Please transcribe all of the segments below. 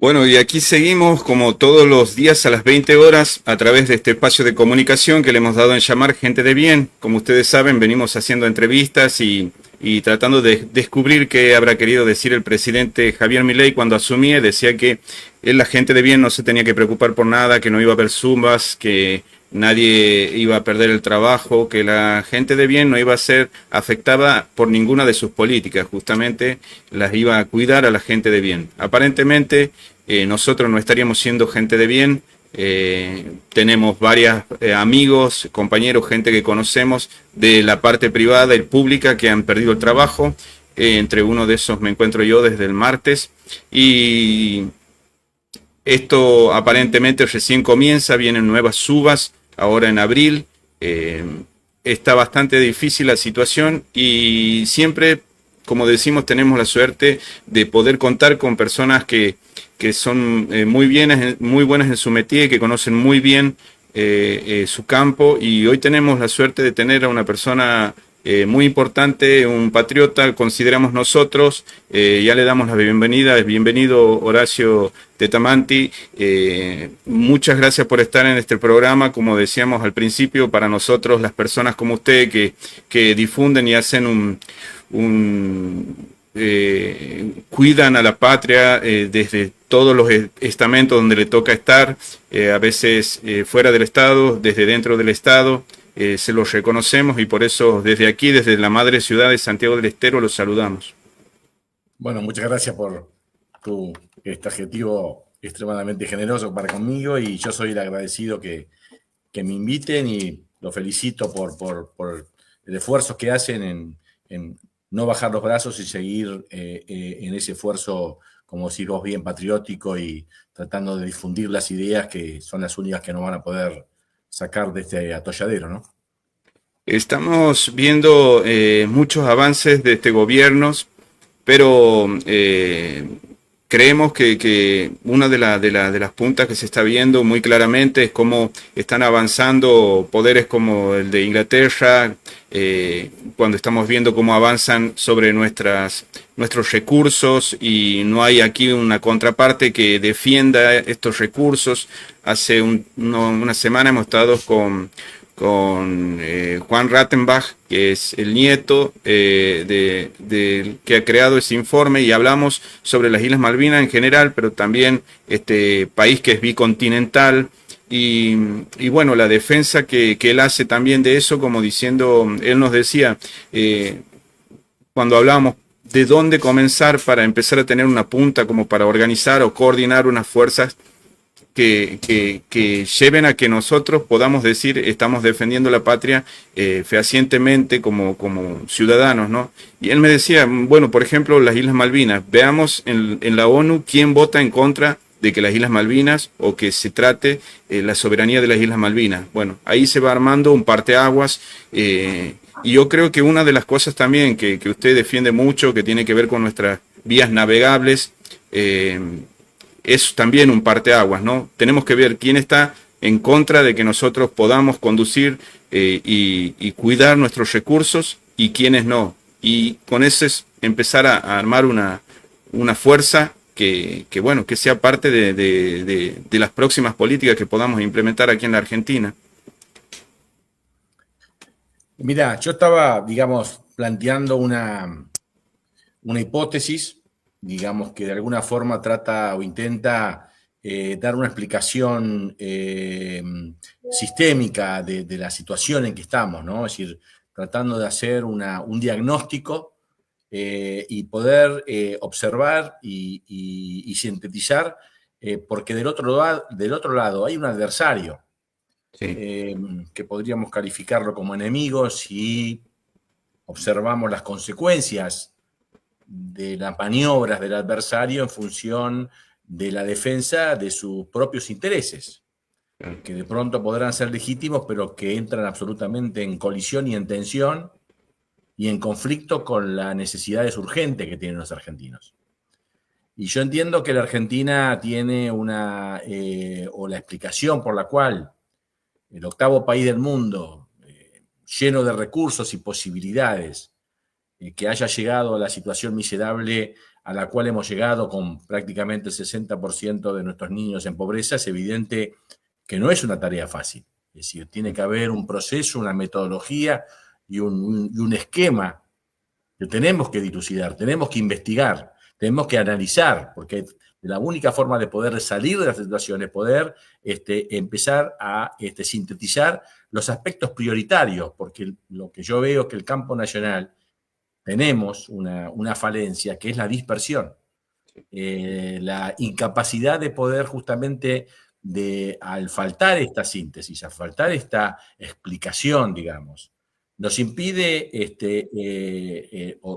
Bueno, y aquí seguimos como todos los días a las 20 horas a través de este espacio de comunicación que le hemos dado en llamar Gente de Bien. Como ustedes saben, venimos haciendo entrevistas y tratando de descubrir qué habrá querido decir el presidente Javier Milei cuando asumía. Decía que él, la gente de bien, no se tenía que preocupar por nada, que no iba a haber zumbas, que nadie iba a perder el trabajo, que la gente de bien no iba a ser afectada por ninguna de sus políticas, justamente las iba a cuidar a la gente de bien. Aparentemente nosotros no estaríamos siendo gente de bien, tenemos varios amigos, compañeros, gente que conocemos de la parte privada y pública que han perdido el trabajo, entre uno de esos me encuentro yo desde el martes y esto aparentemente recién comienza, vienen nuevas subas ahora en abril. Eh, Está bastante difícil la situación y siempre, como decimos, tenemos la suerte de poder contar con personas que son muy buenas en su métier, que conocen muy bien su campo y hoy tenemos la suerte de tener a una persona muy importante, un patriota, consideramos nosotros, ya le damos la bienvenida, bienvenido Horacio Tetamanti, muchas gracias por estar en este programa, como decíamos al principio, para nosotros las personas como usted que difunden y hacen cuidan a la patria desde todos los estamentos donde le toca estar, a veces fuera del Estado, desde dentro del Estado, se los reconocemos y por eso desde aquí, desde la madre ciudad de Santiago del Estero, los saludamos. Bueno, muchas gracias por este adjetivo extremadamente generoso para conmigo y yo soy el agradecido que me inviten y lo felicito por el esfuerzo que hacen en no bajar los brazos y seguir en ese esfuerzo, como decís vos, bien patriótico y tratando de difundir las ideas que son las únicas que nos van a poder sacar de este atolladero, ¿no? Estamos viendo muchos avances de este gobierno, pero creemos que una de las puntas que se está viendo muy claramente es cómo están avanzando poderes como el de Inglaterra, cuando estamos viendo cómo avanzan sobre nuestros recursos y no hay aquí una contraparte que defienda estos recursos. Hace una semana hemos estado con Juan Rattenbach, que es el nieto que ha creado ese informe, y hablamos sobre las Islas Malvinas en general, pero también este país que es bicontinental, y bueno, la defensa que él hace también de eso, como diciendo, él nos decía, cuando hablábamos de dónde comenzar para empezar a tener una punta como para organizar o coordinar unas fuerzas que lleven a que nosotros podamos decir estamos defendiendo la patria fehacientemente como ciudadanos, ¿no? Y él me decía, bueno, por ejemplo, las Islas Malvinas, veamos en la ONU quién vota en contra de que las Islas Malvinas o que se trate la soberanía de las Islas Malvinas. Bueno, ahí se va armando un parteaguas y yo creo que una de las cosas también que usted defiende mucho, que tiene que ver con nuestras vías navegables, es también un parteaguas, ¿no? Tenemos que ver quién está en contra de que nosotros podamos conducir y cuidar nuestros recursos y quiénes no. Y con eso es empezar a armar una fuerza bueno, que sea parte de las próximas políticas que podamos implementar aquí en la Argentina. Mira, yo estaba, digamos, planteando una hipótesis, digamos, que de alguna forma trata o intenta dar una explicación sistémica de la situación en que estamos, ¿no? Es decir, tratando de hacer un diagnóstico y poder observar y sintetizar, porque del otro lado hay un adversario Sí. que podríamos calificarlo como enemigo si observamos las consecuencias de las maniobras del adversario en función de la defensa de sus propios intereses, que de pronto podrán ser legítimos, pero que entran absolutamente en colisión y en tensión y en conflicto con las necesidades urgentes que tienen los argentinos. Y yo entiendo que la Argentina tiene o la explicación por la cual el octavo país del mundo, lleno de recursos y posibilidades, que haya llegado a la situación miserable a la cual hemos llegado con prácticamente el 60% de nuestros niños en pobreza, es evidente que no es una tarea fácil. Es decir, tiene que haber un proceso, una metodología y un esquema que tenemos que dilucidar, tenemos que investigar, tenemos que analizar, porque la única forma de poder salir de la situación es poder empezar a sintetizar los aspectos prioritarios, porque lo que yo veo es que el campo nacional tenemos una falencia, que es la dispersión, la incapacidad de poder justamente, al faltar esta síntesis, al faltar esta explicación, digamos, nos impide,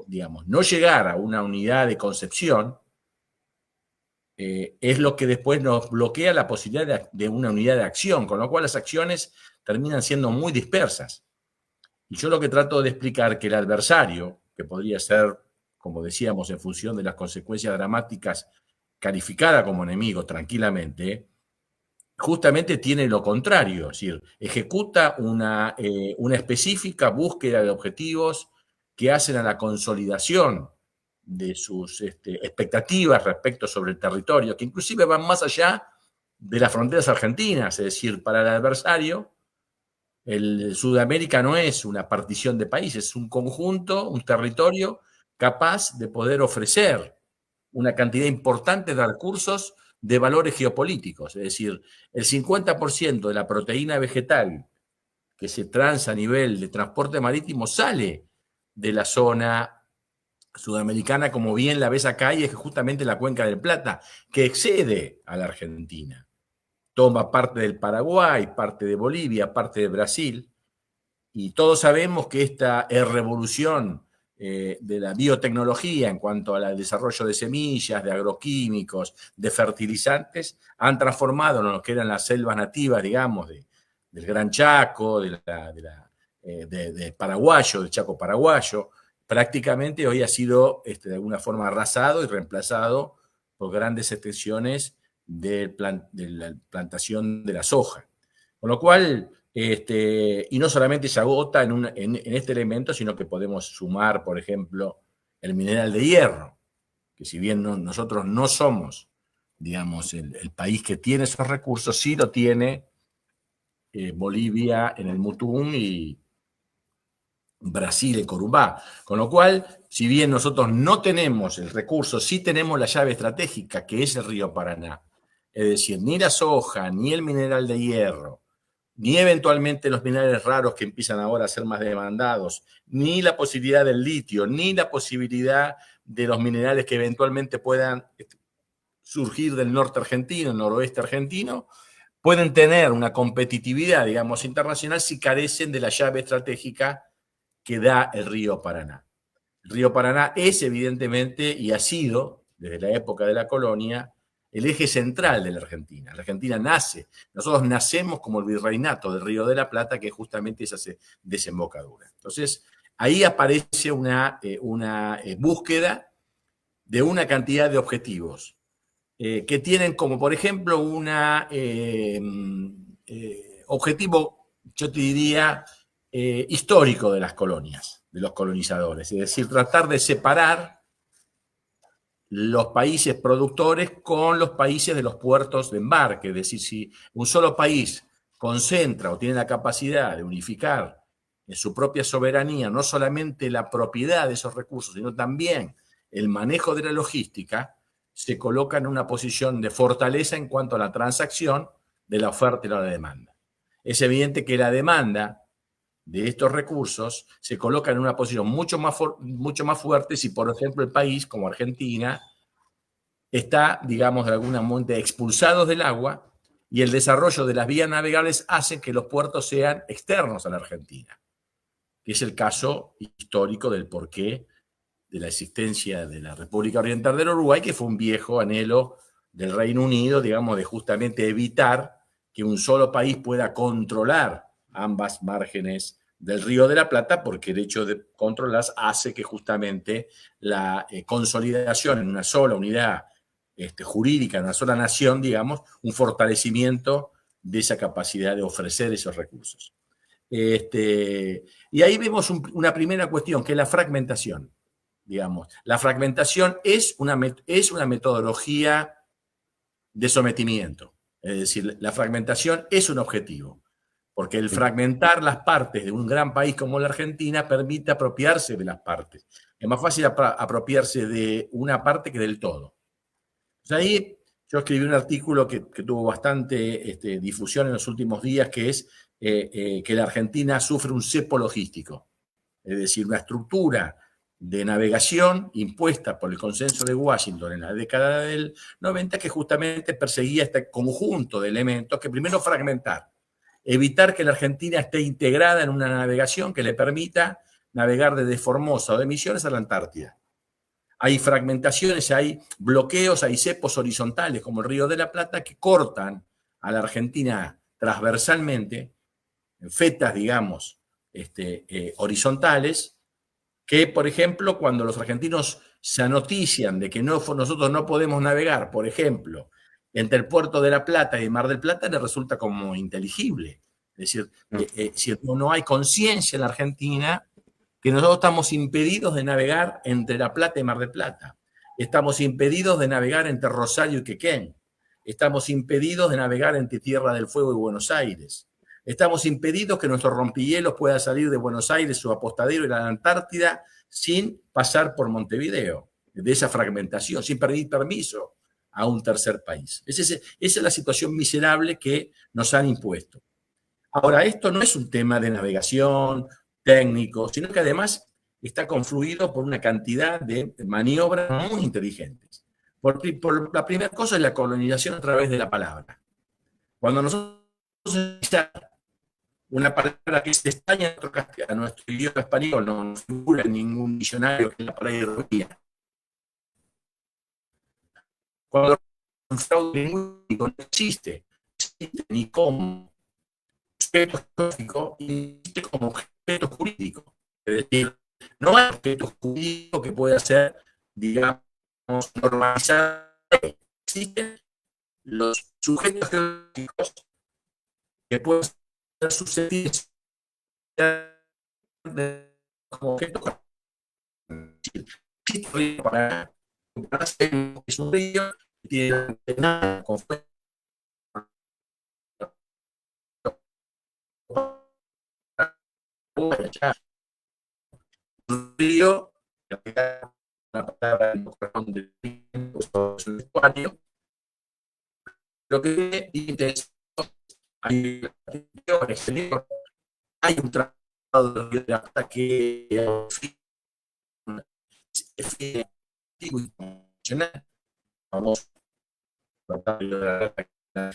digamos, no llegar a una unidad de concepción, es lo que después nos bloquea la posibilidad de una unidad de acción, con lo cual las acciones terminan siendo muy dispersas. Y yo lo que trato de explicar que el adversario, que podría ser, como decíamos, en función de las consecuencias dramáticas, calificada como enemigo tranquilamente, justamente tiene lo contrario, es decir, ejecuta una específica búsqueda de objetivos que hacen a la consolidación de sus expectativas respecto sobre el territorio, que inclusive van más allá de las fronteras argentinas, es decir, para el adversario, el Sudamérica no es una partición de países, es un conjunto, un territorio capaz de poder ofrecer una cantidad importante de recursos de valores geopolíticos. Es decir, el 50% de la proteína vegetal que se transa a nivel de transporte marítimo sale de la zona sudamericana, como bien la ves acá, y es justamente la Cuenca del Plata, que excede a la Argentina. Toma parte del Paraguay, parte de Bolivia, parte de Brasil, y todos sabemos que esta revolución de la biotecnología en cuanto al desarrollo de semillas, de agroquímicos, de fertilizantes, han transformado en lo que eran las selvas nativas, digamos, del Gran Chaco, de paraguayo, del Chaco paraguayo, prácticamente hoy ha sido de alguna forma arrasado y reemplazado por grandes extensiones de la plantación de la soja. Con lo cual, y no solamente se agota en este elemento, sino que podemos sumar, por ejemplo, el mineral de hierro, que si bien nosotros no somos, digamos, el país que tiene esos recursos, sí lo tiene Bolivia en el Mutún y Brasil en Corumbá. Con lo cual, si bien nosotros no tenemos el recurso, sí tenemos la llave estratégica, que es el río Paraná. Es decir, ni la soja, ni el mineral de hierro, ni eventualmente los minerales raros que empiezan ahora a ser más demandados, ni la posibilidad del litio, ni la posibilidad de los minerales que eventualmente puedan surgir del norte argentino, noroeste argentino, pueden tener una competitividad, digamos, internacional si carecen de la llave estratégica que da el río Paraná. El río Paraná es evidentemente, y ha sido, desde la época de la colonia, el eje central de la Argentina. La Argentina nace, nosotros nacemos como el virreinato del Río de la Plata, que justamente es esa desembocadura. Entonces, ahí aparece una búsqueda de una cantidad de objetivos que tienen como, por ejemplo, un objetivo, yo te diría, histórico de las colonias, de los colonizadores, es decir, tratar de separar los países productores con los países de los puertos de embarque. Es decir, si un solo país concentra o tiene la capacidad de unificar en su propia soberanía no solamente la propiedad de esos recursos, sino también el manejo de la logística, se coloca en una posición de fortaleza en cuanto a la transacción de la oferta y la demanda. Es evidente que la demanda de estos recursos se coloca en una posición mucho más fuerte si, por ejemplo, el país, como Argentina, está, digamos, de alguna manera expulsados del agua y el desarrollo de las vías navegables hace que los puertos sean externos a la Argentina, que es el caso histórico del porqué de la existencia de la República Oriental del Uruguay, que fue un viejo anhelo del Reino Unido, digamos, de justamente evitar que un solo país pueda controlar ambas márgenes del Río de la Plata, porque el hecho de controlarlas hace que justamente la consolidación en una sola unidad jurídica, en una sola nación, digamos, un fortalecimiento de esa capacidad de ofrecer esos recursos. Y ahí vemos una primera cuestión, que es la fragmentación. digamos. La fragmentación es una metodología de sometimiento. Es decir, la fragmentación es un objetivo, porque el fragmentar las partes de un gran país como la Argentina permite apropiarse de las partes. Es más fácil apropiarse de una parte que del todo. Pues ahí yo escribí un artículo que tuvo bastante difusión en los últimos días, que es que la Argentina sufre un cepo logístico, es decir, una estructura de navegación impuesta por el consenso de Washington en la década del 90, que justamente perseguía este conjunto de elementos que primero fragmentar, evitar que la Argentina esté integrada en una navegación que le permita navegar desde Formosa o de Misiones a la Antártida. Hay fragmentaciones, hay bloqueos, hay cepos horizontales como el Río de la Plata que cortan a la Argentina transversalmente, en fetas, digamos, horizontales, que, por ejemplo, cuando los argentinos se anotician de que nosotros no podemos navegar, por ejemplo, entre el puerto de La Plata y Mar del Plata, les resulta como inteligible. Es decir, no hay conciencia en la Argentina que nosotros estamos impedidos de navegar entre La Plata y Mar del Plata. Estamos impedidos de navegar entre Rosario y Quequén. Estamos impedidos de navegar entre Tierra del Fuego y Buenos Aires. Estamos impedidos que nuestro rompehielos pueda salir de Buenos Aires, su apostadero y la Antártida sin pasar por Montevideo, de esa fragmentación, sin pedir permiso a un tercer país. Esa es la situación miserable que nos han impuesto. Ahora, esto no es un tema de navegación técnico, sino que además está confluido por una cantidad de maniobras muy inteligentes. Por la primera cosa es la colonización a través de la palabra. Cuando nosotros una palabra que es de España a nuestro idioma español no figura en ningún diccionario, que es la palabra hidrovía. Cuando un fraude lingüístico no existe ni como objeto geográfico, existe como objeto jurídico. Es decir, no hay objeto jurídico que pueda ser, digamos, normalizado. Existen los sujetos geográficos que pueden ser susceptibles como objeto para es un río que tiene nada con un río, la palabra no corresponde al lo que dice hay un tratado de Río de la Plata que es internacional. Vamos a Río de la Plata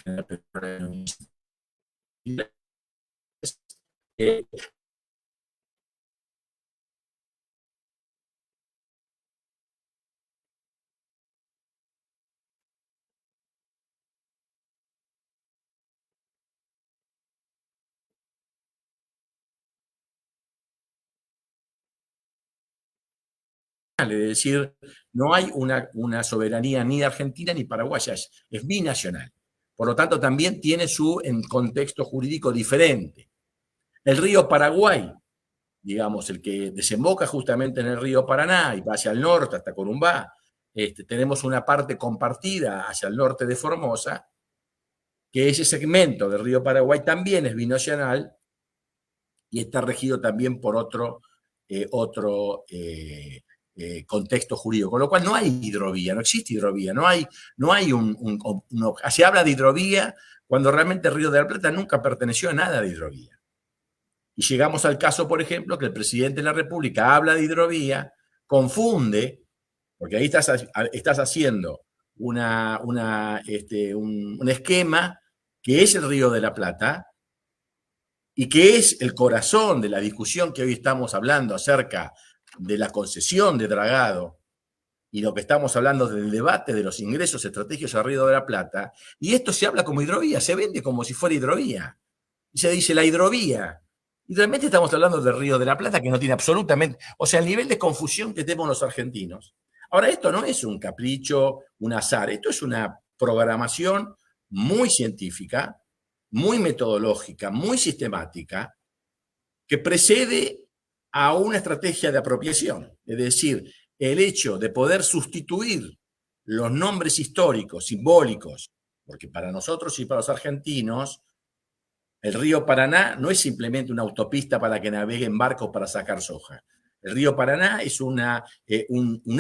es decir, no hay una soberanía ni argentina ni paraguaya, es binacional. Por lo tanto, también tiene su contexto jurídico diferente. El río Paraguay, digamos, el que desemboca justamente en el río Paraná y va hacia el norte hasta Corumbá, tenemos una parte compartida hacia el norte de Formosa, que ese segmento del río Paraguay también es binacional y está regido también por otro contexto jurídico, con lo cual no hay hidrovía, no existe hidrovía, no hay se habla de hidrovía cuando realmente el Río de la Plata nunca perteneció a nada de hidrovía. Y llegamos al caso, por ejemplo, que el presidente de la República habla de hidrovía, confunde, porque ahí estás haciendo un esquema que es el Río de la Plata y que es el corazón de la discusión que hoy estamos hablando acerca de la concesión de dragado y lo que estamos hablando del debate de los ingresos estratégicos al Río de la Plata, y esto se habla como hidrovía, se vende como si fuera hidrovía. Y se dice la hidrovía. Y realmente estamos hablando del Río de la Plata, que no tiene absolutamente, o sea, el nivel de confusión que tenemos los argentinos. Ahora, esto no es un capricho, un azar, esto es una programación muy científica, muy metodológica, muy sistemática, que precede a una estrategia de apropiación. Es decir, el hecho de poder sustituir los nombres históricos, simbólicos, porque para nosotros y para los argentinos, el río Paraná no es simplemente una autopista para que naveguen barcos para sacar soja. El río Paraná es un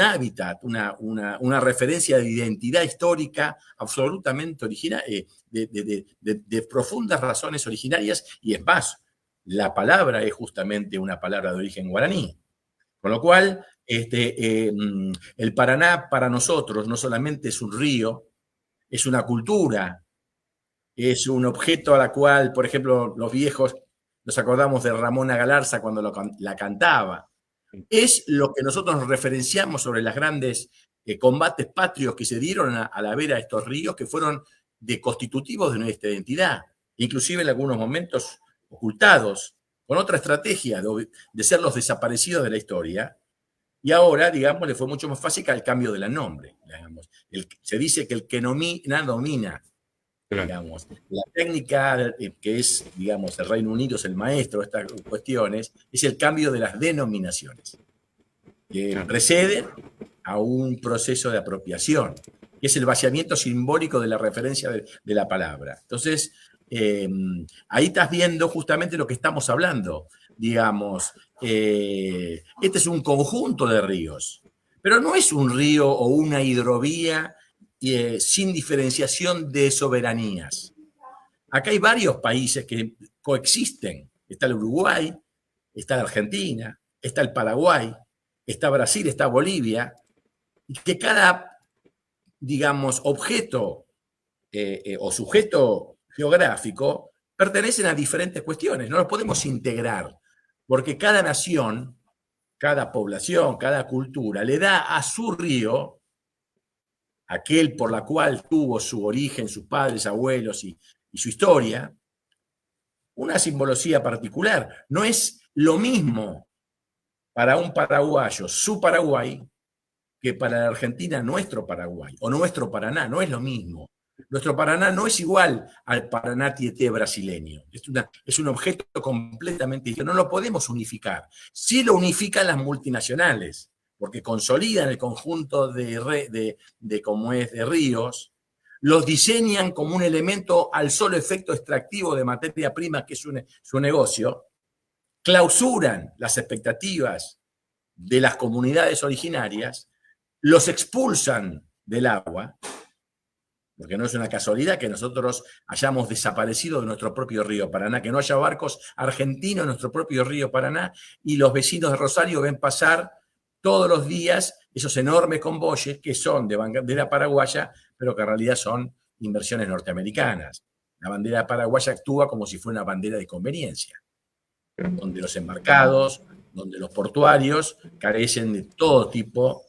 hábitat, una referencia de identidad histórica absolutamente original, de profundas razones originarias, y es más, la palabra es justamente una palabra de origen guaraní. Con lo cual, el Paraná para nosotros no solamente es un río, es una cultura, es un objeto a la cual, por ejemplo, los viejos nos acordamos de Ramona Galarza cuando la cantaba. Es lo que nosotros nos referenciamos sobre los grandes combates patrios que se dieron a la vera de estos ríos, que fueron constitutivos de nuestra identidad, inclusive en algunos momentos ocultados, con otra estrategia de ser los desaparecidos de la historia. Y ahora, digamos, le fue mucho más fácil que el cambio del nombre. Digamos. Se dice que el que nomina, domina. Digamos. La técnica que es, digamos, el Reino Unido es el maestro de estas cuestiones, es el cambio de las denominaciones, que precede a un proceso de apropiación, que es el vaciamiento simbólico de la referencia de la palabra. Entonces, ahí estás viendo justamente lo que estamos hablando. Digamos, este es un conjunto de ríos, pero no es un río o una hidrovía sin diferenciación de soberanías. Acá hay varios países que coexisten. Está el Uruguay, está la Argentina, está el Paraguay, está Brasil, está Bolivia, y que cada, digamos, objeto o sujeto geográfico pertenecen a diferentes cuestiones. No los podemos integrar, porque cada nación, cada población, cada cultura le da a su río, aquel por la cual tuvo su origen, sus padres, abuelos y su historia, una simbología particular. No es lo mismo para un paraguayo su Paraguay que para la Argentina nuestro Paraguay, o nuestro Paraná, no es lo mismo. Nuestro Paraná no es igual al Paraná Tieté brasileño. Es un objeto completamente distinto. No lo podemos unificar. Sí lo unifican las multinacionales, porque consolidan el conjunto de ríos, los diseñan como un elemento al solo efecto extractivo de materia prima, que es su negocio, clausuran las expectativas de las comunidades originarias, los expulsan del agua, porque no es una casualidad que nosotros hayamos desaparecido de nuestro propio río Paraná, que no haya barcos argentinos en nuestro propio río Paraná, y los vecinos de Rosario ven pasar todos los días esos enormes convoyes que son de bandera paraguaya, pero que en realidad son inversiones norteamericanas. La bandera paraguaya actúa como si fuera una bandera de conveniencia, donde los embarcados, donde los portuarios carecen de todo tipo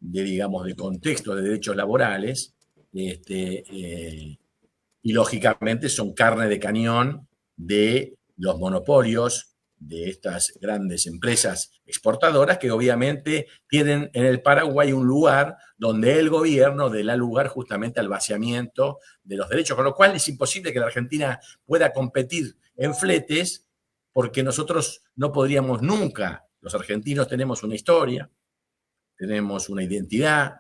de, digamos, de contexto de derechos laborales, y lógicamente son carne de cañón de los monopolios de estas grandes empresas exportadoras, que obviamente tienen en el Paraguay un lugar donde el gobierno da lugar justamente al vaciamiento de los derechos, con lo cual es imposible que la Argentina pueda competir en fletes, porque nosotros no podríamos nunca. Los argentinos tenemos una historia, tenemos una identidad.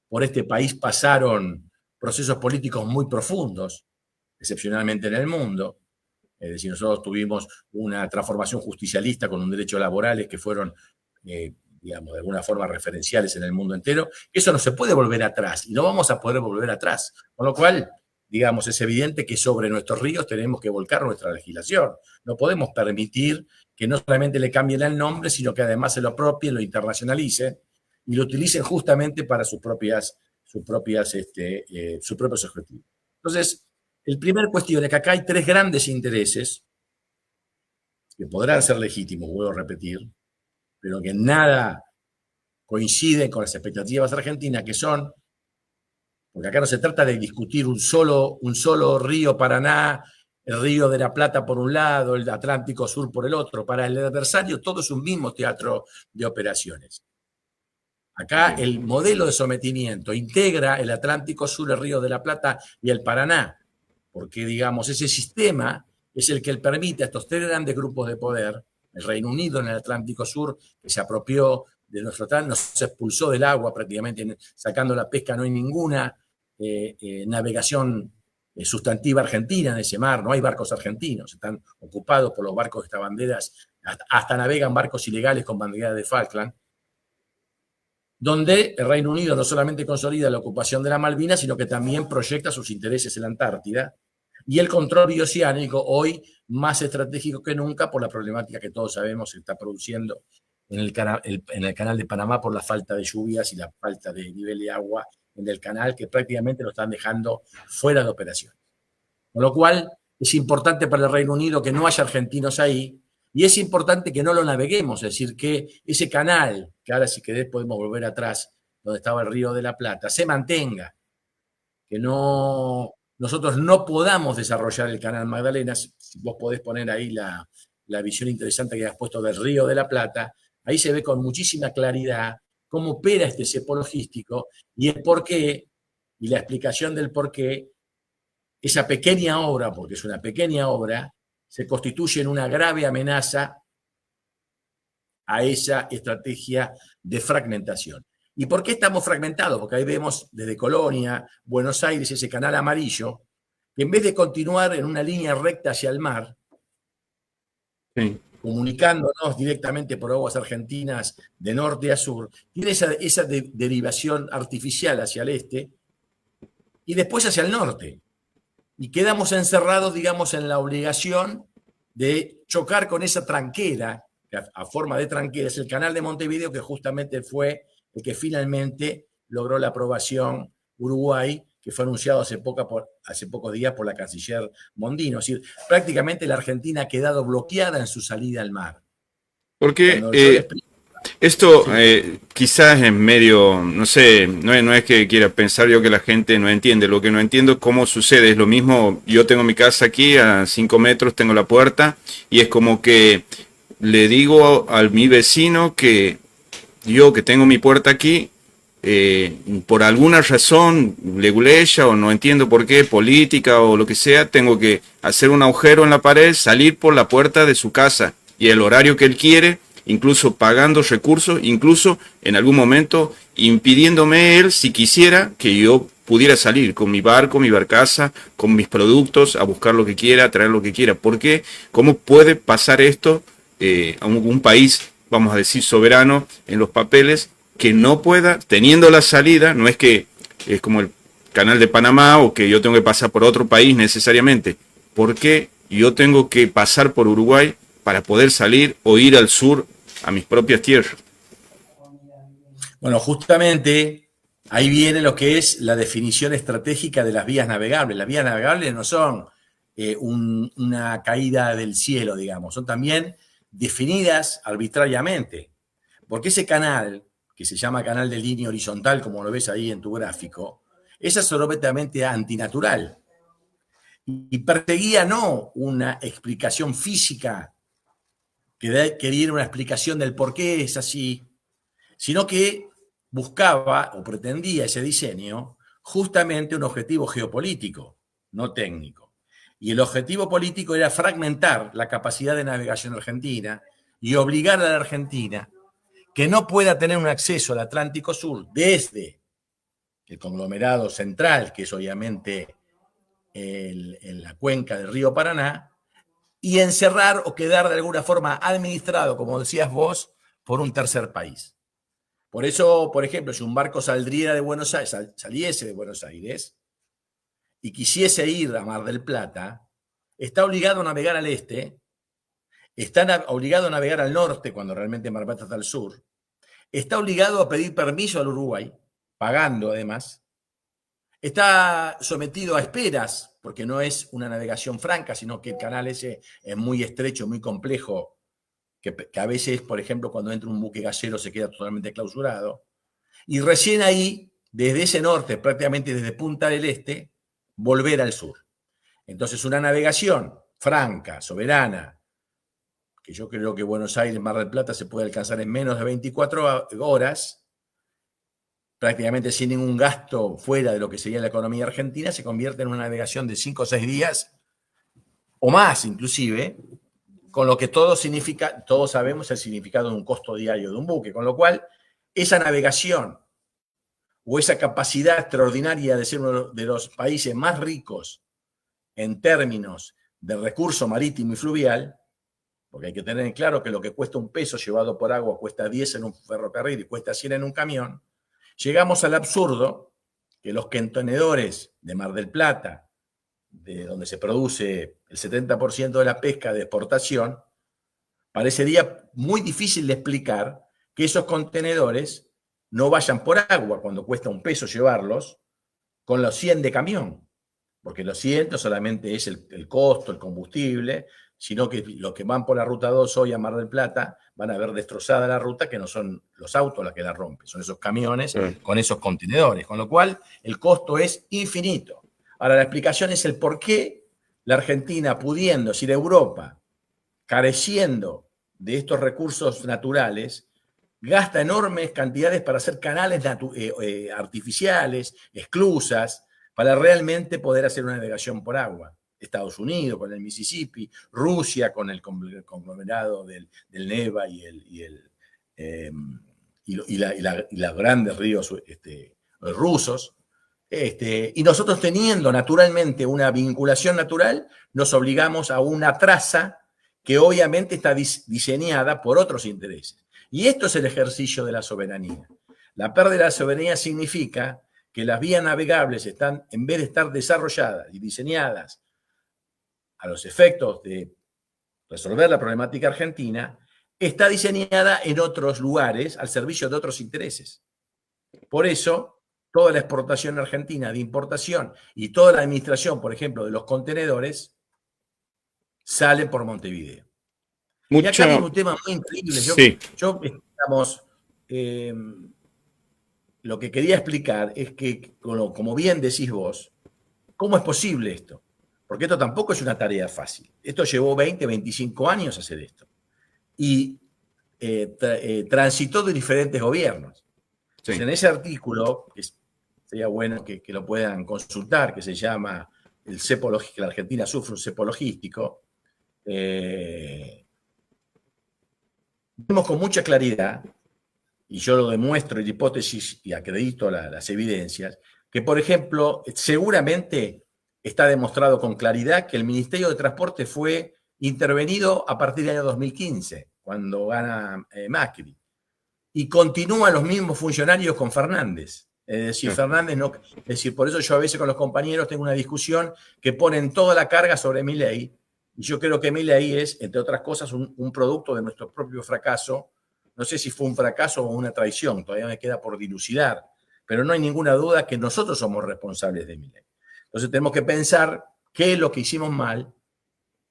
Por este país pasaron procesos políticos muy profundos, excepcionalmente en el mundo. Es decir, nosotros tuvimos una transformación justicialista con un derechos laborales que fueron, digamos, de alguna forma referenciales en el mundo entero. Eso no se puede volver atrás y no vamos a poder volver atrás. Con lo cual, digamos, es evidente que sobre nuestros ríos tenemos que volcar nuestra legislación. No podemos permitir que no solamente le cambien el nombre, sino que además se lo apropien, lo internacionalicen y lo utilicen justamente para sus propios objetivos. Entonces, el primer cuestión es que acá hay tres grandes intereses que podrán ser legítimos, vuelvo a repetir, pero que nada coinciden con las expectativas argentinas, que son, porque acá no se trata de discutir un solo río Paraná, el río de la Plata por un lado, el Atlántico Sur por el otro. Para el adversario todo es un mismo teatro de operaciones. Acá el modelo de sometimiento integra el Atlántico Sur, el Río de la Plata y el Paraná, porque, digamos, ese sistema es el que permite a estos tres grandes grupos de poder, el Reino Unido en el Atlántico Sur, que se apropió nuestro canal, nos expulsó del agua prácticamente, sacando la pesca, no hay ninguna navegación sustantiva argentina en ese mar, no hay barcos argentinos, están ocupados por los barcos de estas banderas, hasta navegan barcos ilegales con banderas de Falkland, donde el Reino Unido no solamente consolida la ocupación de la Malvinas, sino que también proyecta sus intereses en la Antártida y el control bioceánico, hoy más estratégico que nunca por la problemática que todos sabemos se está produciendo en el canal de Panamá por la falta de lluvias y la falta de nivel de agua en el canal, que prácticamente lo están dejando fuera de operación. Con lo cual, es importante para el Reino Unido que no haya argentinos ahí, y es importante que no lo naveguemos, es decir, que ese canal, que ahora si querés podemos volver atrás, donde estaba el Río de la Plata, se mantenga, que nosotros no podamos desarrollar el canal Magdalena. Si vos podés poner ahí la visión interesante que has puesto del Río de la Plata, ahí se ve con muchísima claridad cómo opera este cepo logístico y el porqué, y la explicación del porqué, esa pequeña obra, porque es una pequeña obra, se constituye en una grave amenaza a esa estrategia de fragmentación. ¿Y por qué estamos fragmentados? Porque ahí vemos desde Colonia, Buenos Aires, ese canal amarillo, que en vez de continuar en una línea recta hacia el mar, sí, comunicándonos directamente por aguas argentinas de norte a sur, tiene esa derivación artificial hacia el este y después hacia el norte. Y quedamos encerrados, digamos, en la obligación de chocar con esa tranquera, que a forma de tranquera es el canal de Montevideo, que justamente fue el que finalmente logró la aprobación Uruguay, que fue anunciado hace pocos días por la canciller Mondino. Es decir, prácticamente la Argentina ha quedado bloqueada en su salida al mar. Porque esto quizás es medio, no sé, no es que quiera pensar yo que la gente no entiende. Lo que no entiendo es cómo sucede. Es lo mismo, yo tengo mi casa aquí, a 5 metros tengo la puerta, y es como que le digo a mi vecino que yo que tengo mi puerta aquí, por alguna razón, leguleya o no entiendo por qué, política o lo que sea, tengo que hacer un agujero en la pared, salir por la puerta de su casa y el horario que él quiere, incluso pagando recursos, incluso en algún momento impidiéndome él, si quisiera, que yo pudiera salir con mi barco, mi barcaza, con mis productos, a buscar lo que quiera, a traer lo que quiera. ¿Por qué? ¿Cómo puede pasar esto a un país, vamos a decir, soberano en los papeles, que no pueda, teniendo la salida? No es que es como el canal de Panamá o que yo tengo que pasar por otro país necesariamente. ¿Por qué yo tengo que pasar por Uruguay para poder salir o ir al sur a mis propias tierras? Bueno, justamente ahí viene lo que es la definición estratégica de las vías navegables. Las vías navegables no son una caída del cielo, digamos, son también definidas arbitrariamente, porque ese canal, que se llama canal de línea horizontal, como lo ves ahí en tu gráfico, es absolutamente antinatural y perseguía no una explicación física que diera una explicación del por qué es así, sino que buscaba o pretendía ese diseño justamente un objetivo geopolítico, no técnico. Y el objetivo político era fragmentar la capacidad de navegación argentina y obligar a la Argentina que no pueda tener un acceso al Atlántico Sur desde el conglomerado central, que es obviamente en la cuenca del río Paraná, y encerrar o quedar de alguna forma administrado, como decías vos, por un tercer país. Por eso, por ejemplo, si un barco saliese de Buenos Aires y quisiese ir a Mar del Plata, está obligado a navegar al este, está obligado a navegar al norte cuando realmente Mar del Plata está al sur, está obligado a pedir permiso al Uruguay, pagando además, está sometido a esperas, porque no es una navegación franca, sino que el canal ese es muy estrecho, muy complejo, que a veces, por ejemplo, cuando entra un buque gasero se queda totalmente clausurado. Y recién ahí, desde ese norte, prácticamente desde Punta del Este, volver al sur. Entonces, una navegación franca, soberana, que yo creo que Buenos Aires, Mar del Plata, se puede alcanzar en menos de 24 horas, prácticamente sin ningún gasto fuera de lo que sería la economía argentina, se convierte en una navegación de 5 o 6 días, o más inclusive, con lo que todo significa, todos sabemos el significado de un costo diario de un buque, con lo cual esa navegación o esa capacidad extraordinaria de ser uno de los países más ricos en términos de recurso marítimo y fluvial, porque hay que tener en claro que lo que cuesta un peso llevado por agua cuesta 10 en un ferrocarril y cuesta 100 en un camión, llegamos al absurdo que los contenedores de Mar del Plata, de donde se produce el 70% de la pesca de exportación, parecería muy difícil de explicar que esos contenedores no vayan por agua cuando cuesta un peso llevarlos con los 100 de camión, porque los 100 no solamente es el costo, el combustible, sino que los que van por la ruta 2 hoy a Mar del Plata van a ver destrozada la ruta, que no son los autos los que la rompen, son esos camiones con esos contenedores, con lo cual el costo es infinito. Ahora, la explicación es el por qué la Argentina, pudiendo, es decir, Europa, careciendo de estos recursos naturales, gasta enormes cantidades para hacer canales artificiales, esclusas, para realmente poder hacer una navegación por agua. Estados Unidos con el Mississippi, Rusia con el conglomerado del Neva y los grandes ríos rusos. Y nosotros teniendo naturalmente una vinculación natural, nos obligamos a una traza que obviamente está diseñada por otros intereses. Y esto es el ejercicio de la soberanía. La pérdida de la soberanía significa que las vías navegables están, en vez de estar desarrolladas y diseñadas a los efectos de resolver la problemática argentina, está diseñada en otros lugares al servicio de otros intereses. Por eso, toda la exportación argentina de importación y toda la administración, por ejemplo, de los contenedores, sale por Montevideo. Y acá hay un tema muy increíble. Sí. Yo digamos, lo que quería explicar es que, como bien decís vos, ¿cómo es posible esto? Porque esto tampoco es una tarea fácil. Esto llevó 20, 25 años hacer esto. Y transitó de diferentes gobiernos. Entonces, en ese artículo, que sería bueno que lo puedan consultar, que se llama el cepo logístico, la Argentina sufre un cepo logístico, vemos con mucha claridad, y yo lo demuestro en hipótesis y acredito las evidencias, que, por ejemplo, seguramente está demostrado con claridad que el Ministerio de Transporte fue intervenido a partir del año 2015, cuando gana Macri. Y continúan los mismos funcionarios con Fernández. Es decir, Fernández no. Es decir, por eso yo a veces con los compañeros tengo una discusión que ponen toda la carga sobre Milei. Y yo creo que Milei es, entre otras cosas, un producto de nuestro propio fracaso. No sé si fue un fracaso o una traición, todavía me queda por dilucidar. Pero no hay ninguna duda que nosotros somos responsables de Milei. Entonces tenemos que pensar qué es lo que hicimos mal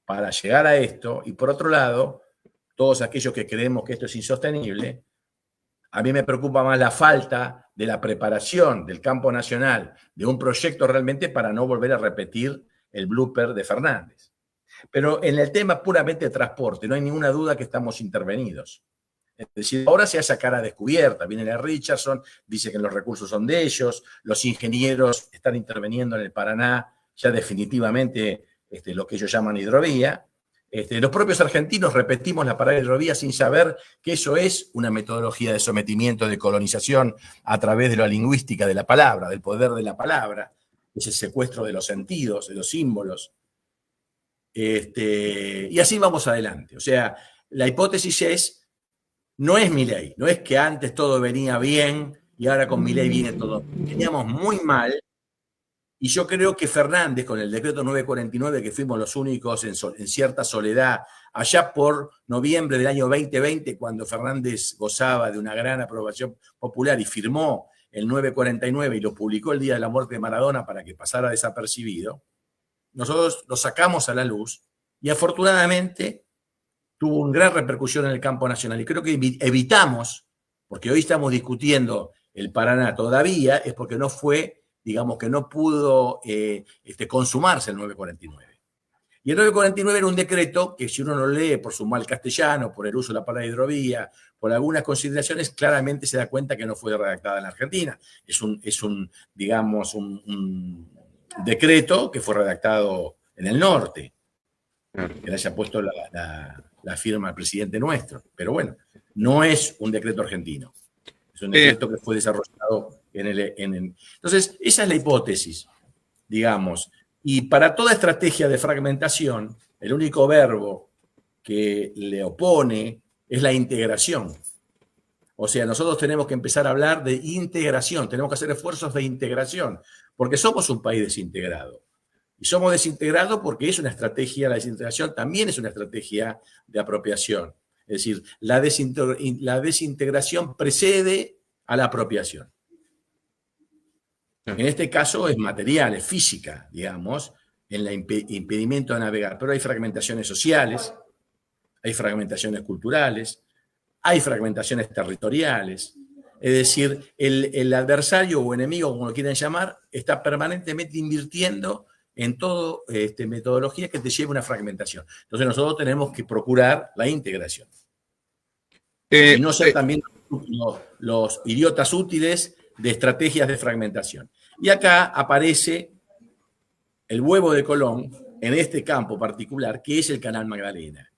para llegar a esto. Y por otro lado, todos aquellos que creemos que esto es insostenible, a mí me preocupa más la falta de la preparación del campo nacional de un proyecto realmente para no volver a repetir el blooper de Fernández. Pero en el tema puramente de transporte, no hay ninguna duda que estamos intervenidos. Es decir, ahora se hace cara descubierta. Viene la Richardson, dice que los recursos son de ellos, los ingenieros están interviniendo en el Paraná ya definitivamente lo que ellos llaman hidrovía. Los propios argentinos repetimos la parada de hidrovía sin saber que eso es una metodología de sometimiento, de colonización a través de la lingüística de la palabra, del poder de la palabra, ese secuestro de los sentidos, de los símbolos. Y así vamos adelante. O sea, la hipótesis no es Milei, no es que antes todo venía bien y ahora con Milei viene todo. Veníamos muy mal. Y yo creo que Fernández, con el decreto 949, que fuimos los únicos en cierta soledad, allá por noviembre del año 2020, cuando Fernández gozaba de una gran aprobación popular y firmó el 949 y lo publicó el día de la muerte de Maradona para que pasara desapercibido, nosotros lo sacamos a la luz y afortunadamente tuvo una gran repercusión en el campo nacional. Y creo que evitamos, porque hoy estamos discutiendo el Paraná todavía, es porque no fue, digamos que no pudo consumarse el 949. Y el 949 era un decreto que si uno lo lee por su mal castellano, por el uso de la palabra hidrovía, por algunas consideraciones, claramente se da cuenta que no fue redactada en la Argentina. Es un decreto que fue redactado en el norte, que le haya puesto la firma al presidente nuestro. Pero bueno, no es un decreto argentino. Es Es un decreto que fue desarrollado Entonces, esa es la hipótesis, digamos. Y para toda estrategia de fragmentación, el único verbo que le opone es la integración. O sea, nosotros tenemos que empezar a hablar de integración, tenemos que hacer esfuerzos de integración, porque somos un país desintegrado. Y somos desintegrados porque es una estrategia, la desintegración también es una estrategia de apropiación. Es decir, la desintegración precede a la apropiación. En este caso es material, es física, digamos, en el impedimento de navegar. Pero hay fragmentaciones sociales, hay fragmentaciones culturales, hay fragmentaciones territoriales. Es decir, el adversario o enemigo, como lo quieran llamar, está permanentemente invirtiendo en todo metodología que te lleve a una fragmentación. Entonces nosotros tenemos que procurar la integración. Y no ser también los idiotas útiles de estrategias de fragmentación. Y acá aparece el huevo de Colón en este campo particular, que es el Canal Magdalena,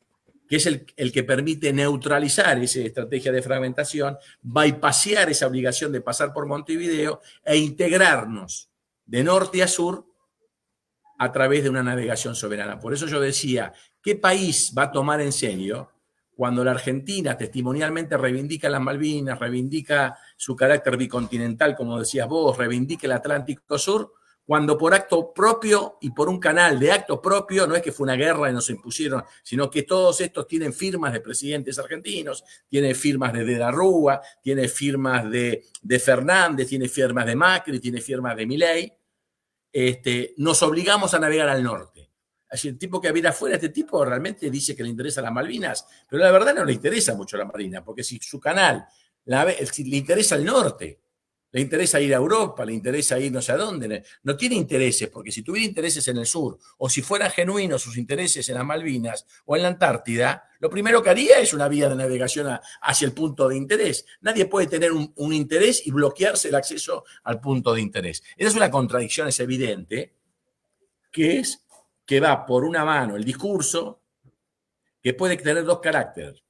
que es el que permite neutralizar esa estrategia de fragmentación, bypassear esa obligación de pasar por Montevideo e integrarnos de norte a sur a través de una navegación soberana. Por eso yo decía, ¿qué país va a tomar en serio cuando la Argentina testimonialmente reivindica las Malvinas, reivindica su carácter bicontinental, como decías vos, reivindica el Atlántico Sur, cuando por acto propio y por un canal de acto propio, no es que fue una guerra y nos impusieron, sino que todos estos tienen firmas de presidentes argentinos, tienen firmas de la Rúa, tienen firmas de Fernández, tienen firmas de Macri, tienen firmas de Milei, nos obligamos a navegar al norte. Así, el tipo que viene afuera, este tipo realmente dice que le interesa las Malvinas, pero la verdad no le interesa mucho la Malvinas, porque si su canal si le interesa el norte, le interesa ir a Europa, le interesa ir no sé a dónde, no tiene intereses, porque si tuviera intereses en el sur, o si fueran genuinos sus intereses en las Malvinas o en la Antártida, lo primero que haría es una vía de navegación hacia el punto de interés. Nadie puede tener un interés y bloquearse el acceso al punto de interés. Esa es una contradicción, es evidente, que va por una mano el discurso, que puede tener dos caracteres.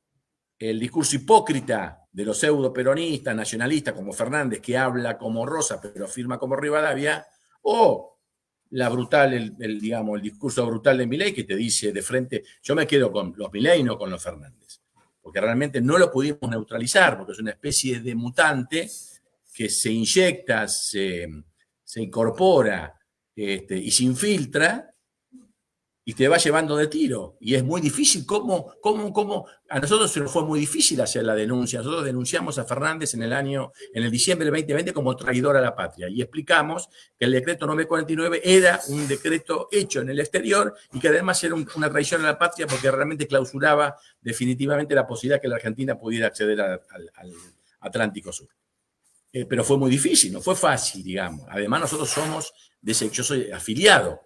El discurso hipócrita de los pseudo-peronistas, nacionalistas, como Fernández, que habla como Rosa, pero firma como Rivadavia, o la brutal, el discurso brutal de Milei, que te dice de frente, yo me quedo con los Milei, no con los Fernández, porque realmente no lo pudimos neutralizar, porque es una especie de mutante que se inyecta, se incorpora y se infiltra, y te va llevando de tiro. Y es muy difícil. ¿Cómo? A nosotros se nos fue muy difícil hacer la denuncia. Nosotros denunciamos a Fernández en el diciembre del 2020 como traidor a la patria. Y explicamos que el decreto 949 era un decreto hecho en el exterior y que además era una traición a la patria porque realmente clausuraba definitivamente la posibilidad que la Argentina pudiera acceder al Atlántico Sur. Pero fue muy difícil, no fue fácil, digamos. Además, nosotros yo soy afiliado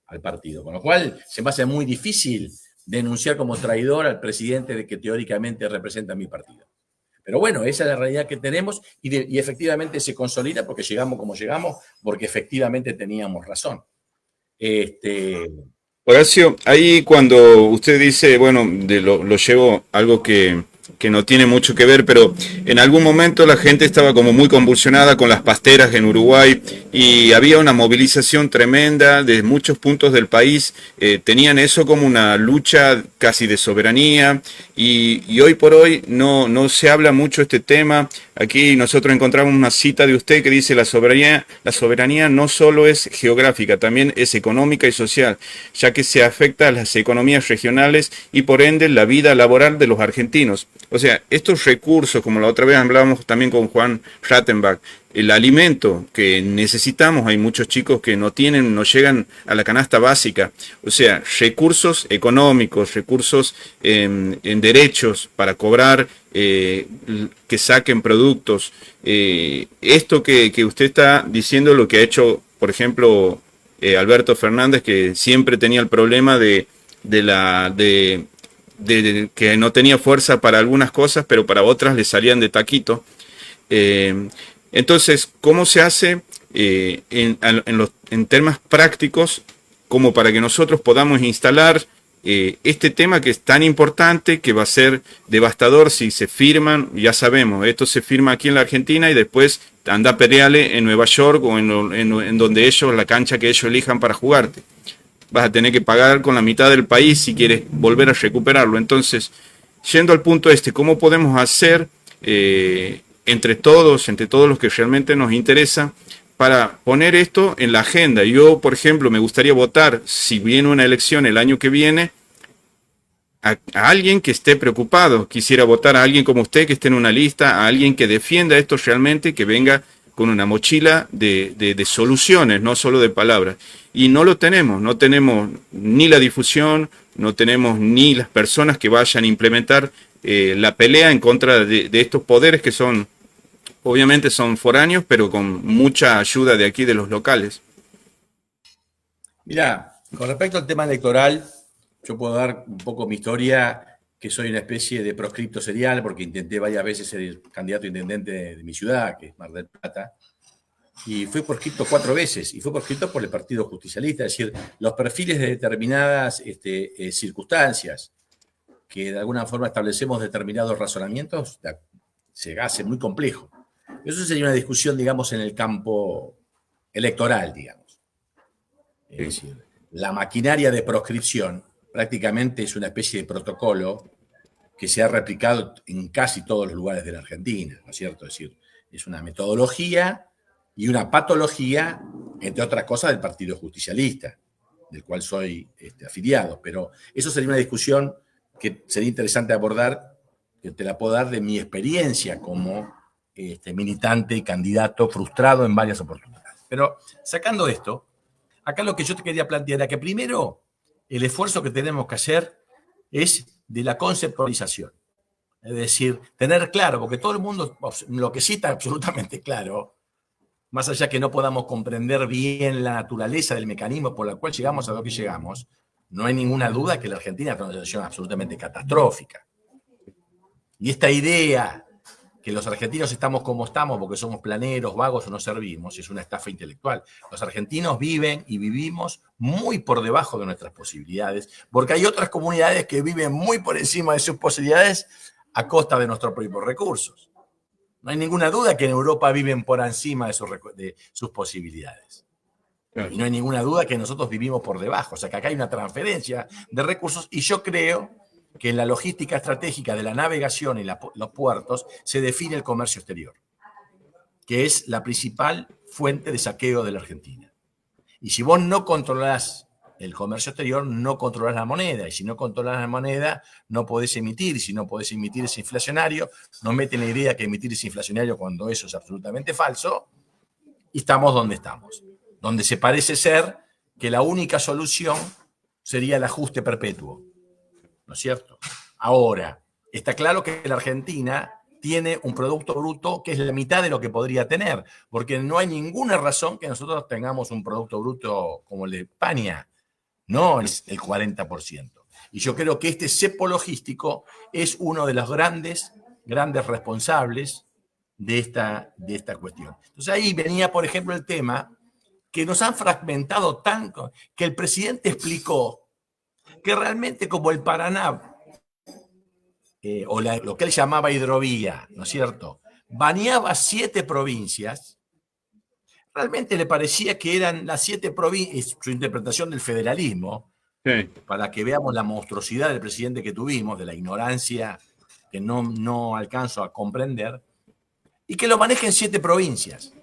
al partido, con lo cual se me hace muy difícil denunciar como traidor al presidente que teóricamente representa a mi partido. Pero bueno, esa es la realidad que tenemos y efectivamente se consolida porque llegamos como llegamos, porque efectivamente teníamos razón. Horacio, ahí cuando usted dice, bueno, lo llevo algo que no tiene mucho que ver, pero en algún momento la gente estaba como muy convulsionada con las pasteras en Uruguay y había una movilización tremenda de muchos puntos del país, tenían eso como una lucha casi de soberanía y hoy por hoy no se habla mucho de este tema. Aquí nosotros encontramos una cita de usted que dice la soberanía no solo es geográfica, también es económica y social, ya que se afecta a las economías regionales y por ende la vida laboral de los argentinos. O sea, estos recursos, como la otra vez hablábamos también con Juan Rattenbach, el alimento que necesitamos, hay muchos chicos que no llegan a la canasta básica. O sea, recursos económicos, recursos en derechos para cobrar, que saquen productos. Esto que usted está diciendo, lo que ha hecho, por ejemplo, Alberto Fernández, que siempre tenía el problema de que no tenía fuerza para algunas cosas, pero para otras le salían de taquito. Entonces, ¿cómo se hace en temas prácticos como para que nosotros podamos instalar este tema que es tan importante, que va a ser devastador si se firman, ya sabemos, esto se firma aquí en la Argentina y después anda a pelearle en Nueva York o en donde ellos, la cancha que ellos elijan para jugarte. Vas a tener que pagar con la mitad del país si quieres volver a recuperarlo. Entonces, yendo al punto este, ¿cómo podemos hacer entre todos los que realmente nos interesa, para poner esto en la agenda? Yo, por ejemplo, me gustaría votar, si viene una elección el año que viene, a alguien que esté preocupado. Quisiera votar a alguien como usted, que esté en una lista, a alguien que defienda esto realmente, que venga con una mochila de soluciones, no solo de palabras. Y no lo tenemos, no tenemos ni la difusión, no tenemos ni las personas que vayan a implementar la pelea en contra de estos poderes que son, obviamente son foráneos, pero con mucha ayuda de aquí, de los locales. Mirá, con respecto al tema electoral, yo puedo dar un poco mi historia, que soy una especie de proscripto serial, porque intenté varias veces ser el candidato a intendente de mi ciudad, que es Mar del Plata, y fui proscripto 4 veces, y fui proscripto por el Partido Justicialista, es decir, los perfiles de determinadas circunstancias, que de alguna forma establecemos determinados razonamientos, se hace muy complejo. Eso sería una discusión, digamos, en el campo electoral, digamos. Es decir, la maquinaria de proscripción prácticamente es una especie de protocolo que se ha replicado en casi todos los lugares de la Argentina, ¿no es cierto? Es decir, es una metodología y una patología, entre otras cosas, del Partido Justicialista, del cual soy afiliado. Pero eso sería una discusión que sería interesante abordar, que te la puedo dar de mi experiencia como militante y candidato frustrado en varias oportunidades. Pero sacando esto, acá lo que yo te quería plantear era que primero el esfuerzo que tenemos que hacer es de la conceptualización. Es decir, tener claro, porque todo el mundo, lo que sí está absolutamente claro, más allá que no podamos comprender bien la naturaleza del mecanismo por el cual llegamos a lo que llegamos, no hay ninguna duda que la Argentina es una situación absolutamente catastrófica. Y esta idea que los argentinos estamos como estamos porque somos planeros, vagos o no servimos, es una estafa intelectual. Los argentinos viven y vivimos muy por debajo de nuestras posibilidades, porque hay otras comunidades que viven muy por encima de sus posibilidades a costa de nuestros propios recursos. No hay ninguna duda que en Europa viven por encima de sus posibilidades. Claro. Y no hay ninguna duda que nosotros vivimos por debajo. O sea que acá hay una transferencia de recursos y yo creo que en la logística estratégica de la navegación y los puertos se define el comercio exterior, que es la principal fuente de saqueo de la Argentina. Y si vos no controlás el comercio exterior, no controlás la moneda. Y si no controlás la moneda, no podés emitir. Y si no podés emitir, es inflacionario. Nos meten la idea que emitir es inflacionario cuando eso es absolutamente falso. Y estamos donde estamos. Donde se parece ser que la única solución sería el ajuste perpetuo. ¿No es cierto? Ahora, está claro que la Argentina tiene un Producto Bruto que es la mitad de lo que podría tener, porque no hay ninguna razón que nosotros tengamos un Producto Bruto como el de España, no es el 40%. Y yo creo que este cepo logístico es uno de los grandes responsables de esta cuestión. Entonces ahí venía, por ejemplo, el tema que nos han fragmentado tanto, que el presidente explicó que realmente como el Paraná, lo que él llamaba hidrovía, ¿no es cierto?, bañaba 7 provincias, realmente le parecía que eran las 7 provincias, su interpretación del federalismo, sí, para que veamos la monstruosidad del presidente que tuvimos, de la ignorancia que no alcanzo a comprender, y que lo manejen 7 provincias,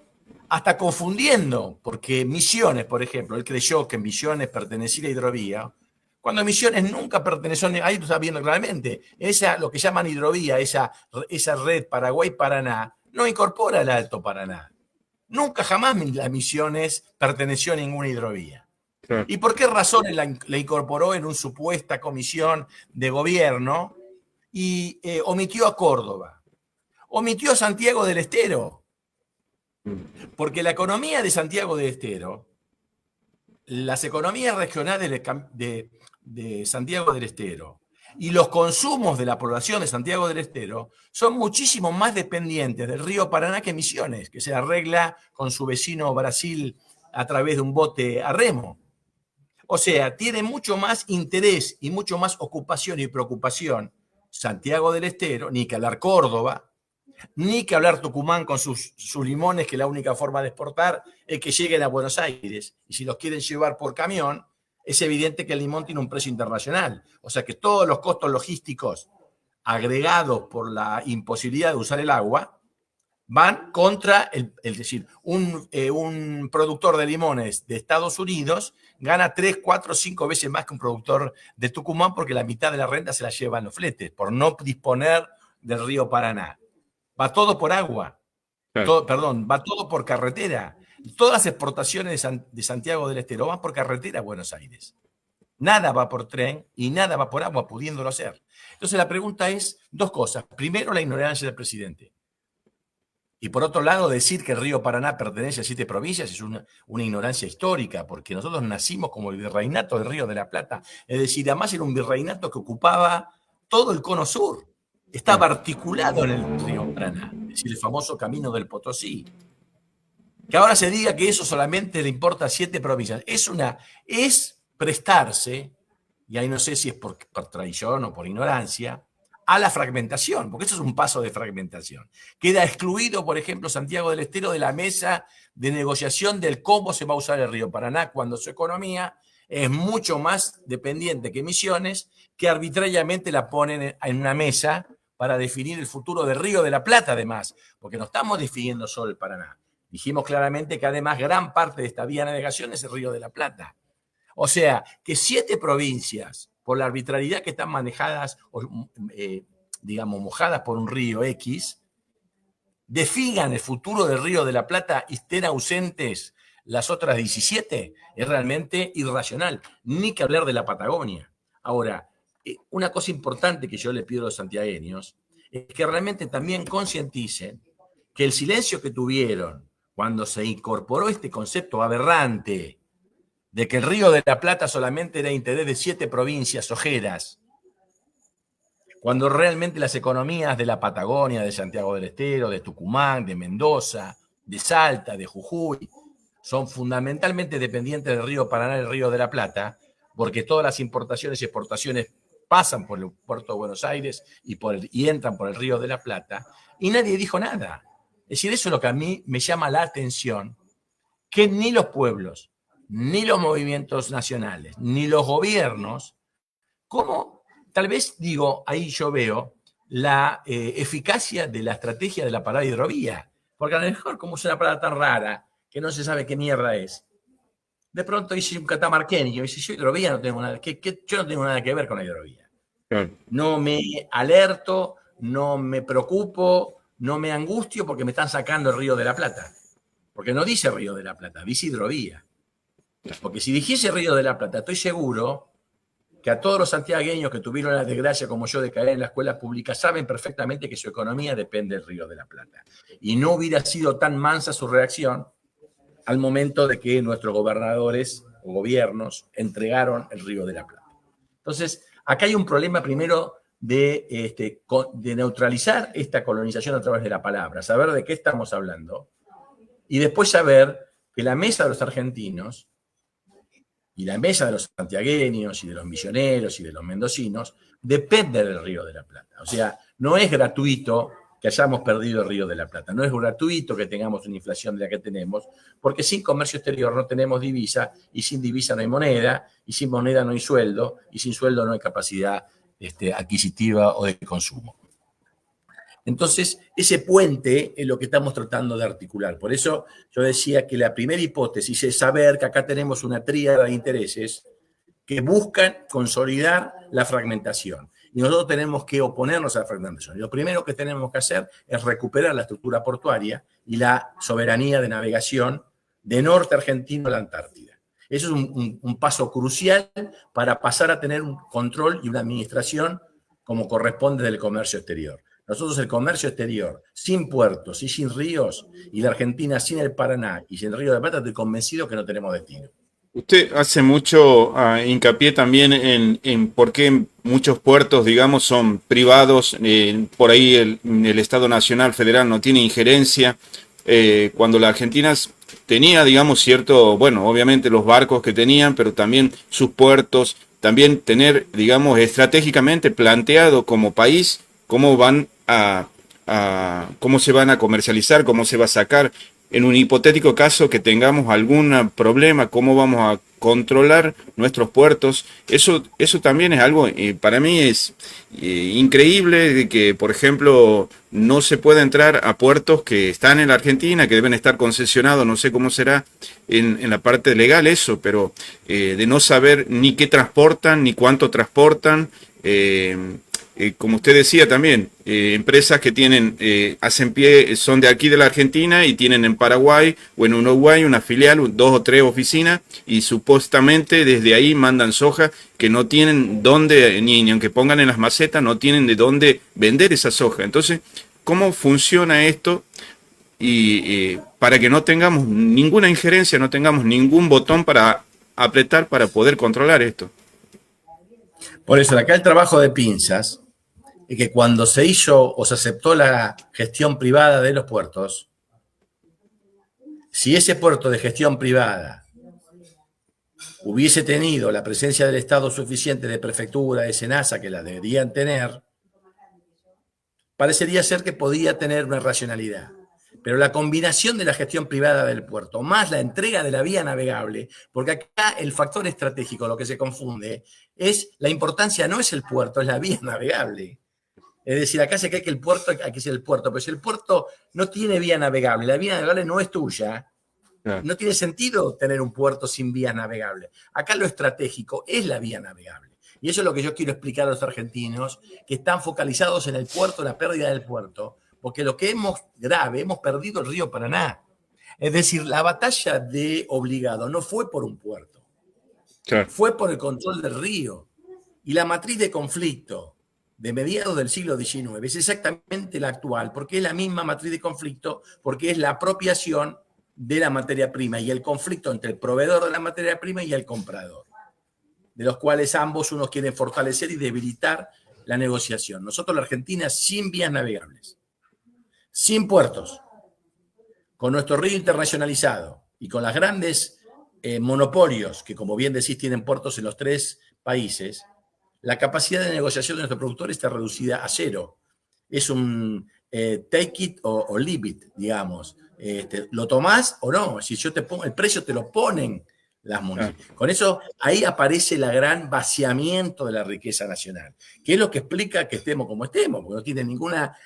hasta confundiendo, porque Misiones, por ejemplo, él creyó que Misiones pertenecía a hidrovía, cuando Misiones nunca perteneció, ahí lo está viendo claramente, lo que llaman hidrovía, esa red Paraguay-Paraná, no incorpora el Alto Paraná. Nunca jamás las Misiones perteneció a ninguna hidrovía. Claro. ¿Y por qué razones la incorporó en una supuesta comisión de gobierno y omitió a Córdoba? Omitió a Santiago del Estero. Porque la economía de Santiago del Estero, las economías regionales de Santiago del Estero y los consumos de la población de Santiago del Estero son muchísimo más dependientes del río Paraná que Misiones, que se arregla con su vecino Brasil a través de un bote a remo. O sea, tiene mucho más interés y mucho más ocupación y preocupación Santiago del Estero, ni que hablar Córdoba, ni que hablar Tucumán con sus limones, que la única forma de exportar es que lleguen a Buenos Aires. Y si los quieren llevar por camión, es evidente que el limón tiene un precio internacional. O sea que todos los costos logísticos agregados por la imposibilidad de usar el agua van contra, es decir, un productor de limones de Estados Unidos gana 3, 4, 5 veces más que un productor de Tucumán porque la mitad de la renta se la llevan los fletes, por no disponer del río Paraná. Va todo por agua, Claro. va todo por carretera. Todas las exportaciones de Santiago del Estero van por carretera a Buenos Aires. Nada va por tren y nada va por agua, pudiéndolo hacer. Entonces la pregunta es dos cosas. Primero, la ignorancia del presidente. Y por otro lado, decir que el río Paraná pertenece a 7 provincias es una ignorancia histórica, porque nosotros nacimos como el virreinato del Río de la Plata. Es decir, además era un virreinato que ocupaba todo el cono sur. Estaba articulado en el río Paraná, es decir, el famoso Camino del Potosí. Que ahora se diga que eso solamente le importa a 7 provincias. Es prestarse, y ahí no sé si es por traición o por ignorancia, a la fragmentación, porque eso es un paso de fragmentación. Queda excluido, por ejemplo, Santiago del Estero de la mesa de negociación del cómo se va a usar el río Paraná cuando su economía es mucho más dependiente que Misiones, que arbitrariamente la ponen en una mesa para definir el futuro del Río de la Plata, además, porque no estamos definiendo solo el Paraná. Dijimos claramente que además gran parte de esta vía de navegación es el Río de la Plata. O sea, que 7 provincias, por la arbitrariedad que están manejadas, digamos, mojadas por un río X, definan el futuro del Río de la Plata y estén ausentes las otras 17, es realmente irracional. Ni que hablar de la Patagonia. Ahora, una cosa importante que yo le pido a los santiagueños es que realmente también concienticen que el silencio que tuvieron cuando se incorporó este concepto aberrante de que el Río de la Plata solamente era interés de 7 provincias ojeras, cuando realmente las economías de la Patagonia, de Santiago del Estero, de Tucumán, de Mendoza, de Salta, de Jujuy, son fundamentalmente dependientes del río Paraná y el Río de la Plata, porque todas las importaciones y exportaciones pasan por el puerto de Buenos Aires y entran por el Río de la Plata, y nadie dijo nada. Es decir, eso es lo que a mí me llama la atención, que ni los pueblos, ni los movimientos nacionales, ni los gobiernos, como tal vez digo, ahí yo veo la eficacia de la estrategia de la palabra hidrovía, porque a lo mejor como es una palabra tan rara que no se sabe qué mierda es, de pronto dice un catamarqueño, dice yo hidrovía no tengo nada, yo no tengo nada que ver con la hidrovía. Claro. No me alerto, no me preocupo, no me angustio porque me están sacando el Río de la Plata. Porque no dice Río de la Plata, dice hidrovía. Porque si dijese Río de la Plata, estoy seguro que a todos los santiagueños que tuvieron la desgracia como yo de caer en la escuela pública saben perfectamente que su economía depende del Río de la Plata. Y no hubiera sido tan mansa su reacción al momento de que nuestros gobernadores o gobiernos entregaron el Río de la Plata. Entonces, acá hay un problema primero de neutralizar esta colonización a través de la palabra, saber de qué estamos hablando, y después saber que la mesa de los argentinos y la mesa de los santiagueños y de los misioneros y de los mendocinos depende del Río de la Plata. O sea, no es gratuito que hayamos perdido el Río de la Plata, no es gratuito que tengamos una inflación de la que tenemos, porque sin comercio exterior no tenemos divisa, y sin divisa no hay moneda, y sin moneda no hay sueldo, y sin sueldo no hay capacidad adquisitiva o de consumo. Entonces, ese puente es lo que estamos tratando de articular. Por eso yo decía que la primera hipótesis es saber que acá tenemos una tríada de intereses que buscan consolidar la fragmentación. Y nosotros tenemos que oponernos a la fragmentación. Y lo primero que tenemos que hacer es recuperar la estructura portuaria y la soberanía de navegación de norte argentino a la Antártida. Eso es un paso crucial para pasar a tener un control y una administración como corresponde del comercio exterior. Nosotros el comercio exterior, sin puertos y sin ríos, y la Argentina sin el Paraná y sin el Río de la Plata, estoy convencido que no tenemos destino. Usted hace mucho hincapié también en por qué muchos puertos, digamos, son privados, por ahí el Estado Nacional Federal no tiene injerencia, cuando la Argentina tenía, digamos, cierto, bueno, obviamente los barcos que tenían, pero también sus puertos, también tener, digamos, estratégicamente planteado como país cómo van cómo se van a comercializar, cómo se va a sacar. En un hipotético caso que tengamos algún problema, cómo vamos a controlar nuestros puertos. Eso también es algo, para mí es increíble de que, por ejemplo, no se pueda entrar a puertos que están en la Argentina, que deben estar concesionados, no sé cómo será en la parte legal eso, pero de no saber ni qué transportan, ni cuánto transportan. Como usted decía también, empresas que tienen, hacen pie, son de aquí de la Argentina y tienen en Paraguay o en Uruguay una filial, 2 o 3 oficinas, y supuestamente desde ahí mandan soja que no tienen dónde, ni aunque pongan en las macetas, no tienen de dónde vender esa soja. Entonces, ¿cómo funciona esto? Y para que no tengamos ninguna injerencia, no tengamos ningún botón para apretar para poder controlar esto. Por eso, acá el trabajo de pinzas es que cuando se hizo o se aceptó la gestión privada de los puertos, si ese puerto de gestión privada hubiese tenido la presencia del Estado suficiente de prefectura, de SENASA, que la deberían tener, parecería ser que podía tener una racionalidad. Pero la combinación de la gestión privada del puerto más la entrega de la vía navegable, porque acá el factor estratégico, lo que se confunde, es la importancia no es el puerto, es la vía navegable. Es decir, acá se cree que el puerto, aquí es el puerto, pero si el puerto no tiene vía navegable, la vía navegable no es tuya, no tiene sentido tener un puerto sin vía navegable. Acá lo estratégico es la vía navegable. Y eso es lo que yo quiero explicar a los argentinos que están focalizados en el puerto, la pérdida del puerto, porque lo que hemos perdido el río Paraná. Es decir, la batalla de Obligado no fue por un puerto, fue por el control del río. Y la matriz de conflicto de mediados del siglo XIX es exactamente la actual, porque es la misma matriz de conflicto, porque es la apropiación de la materia prima y el conflicto entre el proveedor de la materia prima y el comprador, de los cuales ambos unos quieren fortalecer y debilitar la negociación. Nosotros, la Argentina, sin vías navegables, sin puertos, con nuestro río internacionalizado y con las grandes monopolios que, como bien decís, tienen puertos en los 3 países, la capacidad de negociación de nuestro productor está reducida a 0. Es un take it o leave it, digamos. ¿Lo tomás o no? Si yo te pongo el precio, te lo ponen las municipios. Con eso, ahí aparece el gran vaciamiento de la riqueza nacional, que es lo que explica que estemos como estemos, porque no tiene ninguna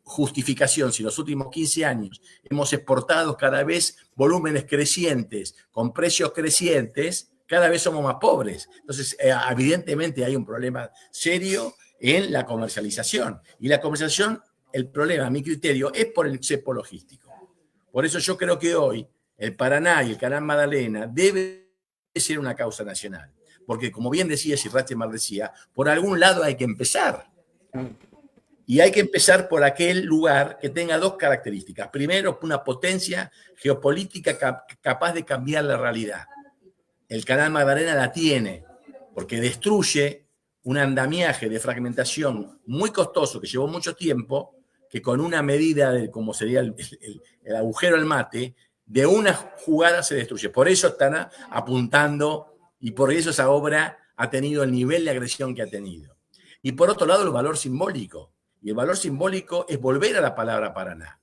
justificación. Si en los últimos 15 años hemos exportado cada vez volúmenes crecientes, con precios crecientes, cada vez somos más pobres. Entonces, evidentemente hay un problema serio en la comercialización. Y la comercialización, el problema, a mi criterio, es por el cepo logístico. Por eso yo creo que hoy el Paraná y el Canal Magdalena debe ser una causa nacional. Porque, como bien decía Ratzinger decía, por algún lado hay que empezar. Y hay que empezar por aquel lugar que tenga 2 características. Primero, una potencia geopolítica capaz de cambiar la realidad. El Canal Magdalena la tiene, porque destruye un andamiaje de fragmentación muy costoso que llevó mucho tiempo, que con una medida de como sería el agujero al mate, de una jugada se destruye. Por eso están apuntando y por eso esa obra ha tenido el nivel de agresión que ha tenido. Y por otro lado, el valor simbólico. Y el valor simbólico es volver a la palabra Paraná.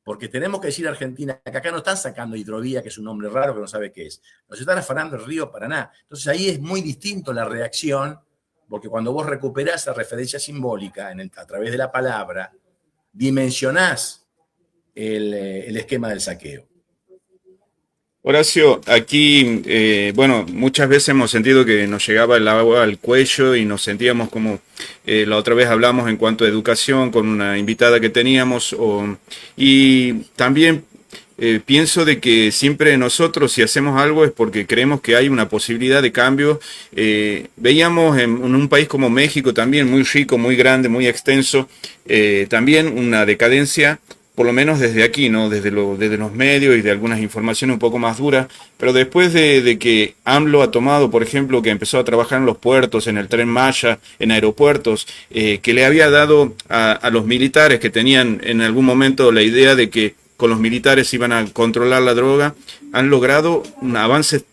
Porque tenemos que decir a Argentina que acá no están sacando hidrovía, que es un nombre raro que no sabe qué es. Nos están afanando el río Paraná. Entonces ahí es muy distinto la reacción, porque cuando vos recuperás la referencia simbólica a través de la palabra, dimensionás el esquema del saqueo. Horacio, aquí, bueno, muchas veces hemos sentido que nos llegaba el agua al cuello y nos sentíamos como, la otra vez hablamos en cuanto a educación con una invitada que teníamos, y también pienso de que siempre nosotros si hacemos algo es porque creemos que hay una posibilidad de cambio. Veíamos en un país como México también muy rico, muy grande, muy extenso, también una decadencia, por lo menos desde aquí, ¿no? Desde los medios y de algunas informaciones un poco más duras, pero después de que AMLO ha tomado, por ejemplo, que empezó a trabajar en los puertos, en el Tren Maya, en aeropuertos, que le había dado a los militares que tenían en algún momento la idea de que con los militares iban a controlar la droga, han logrado avances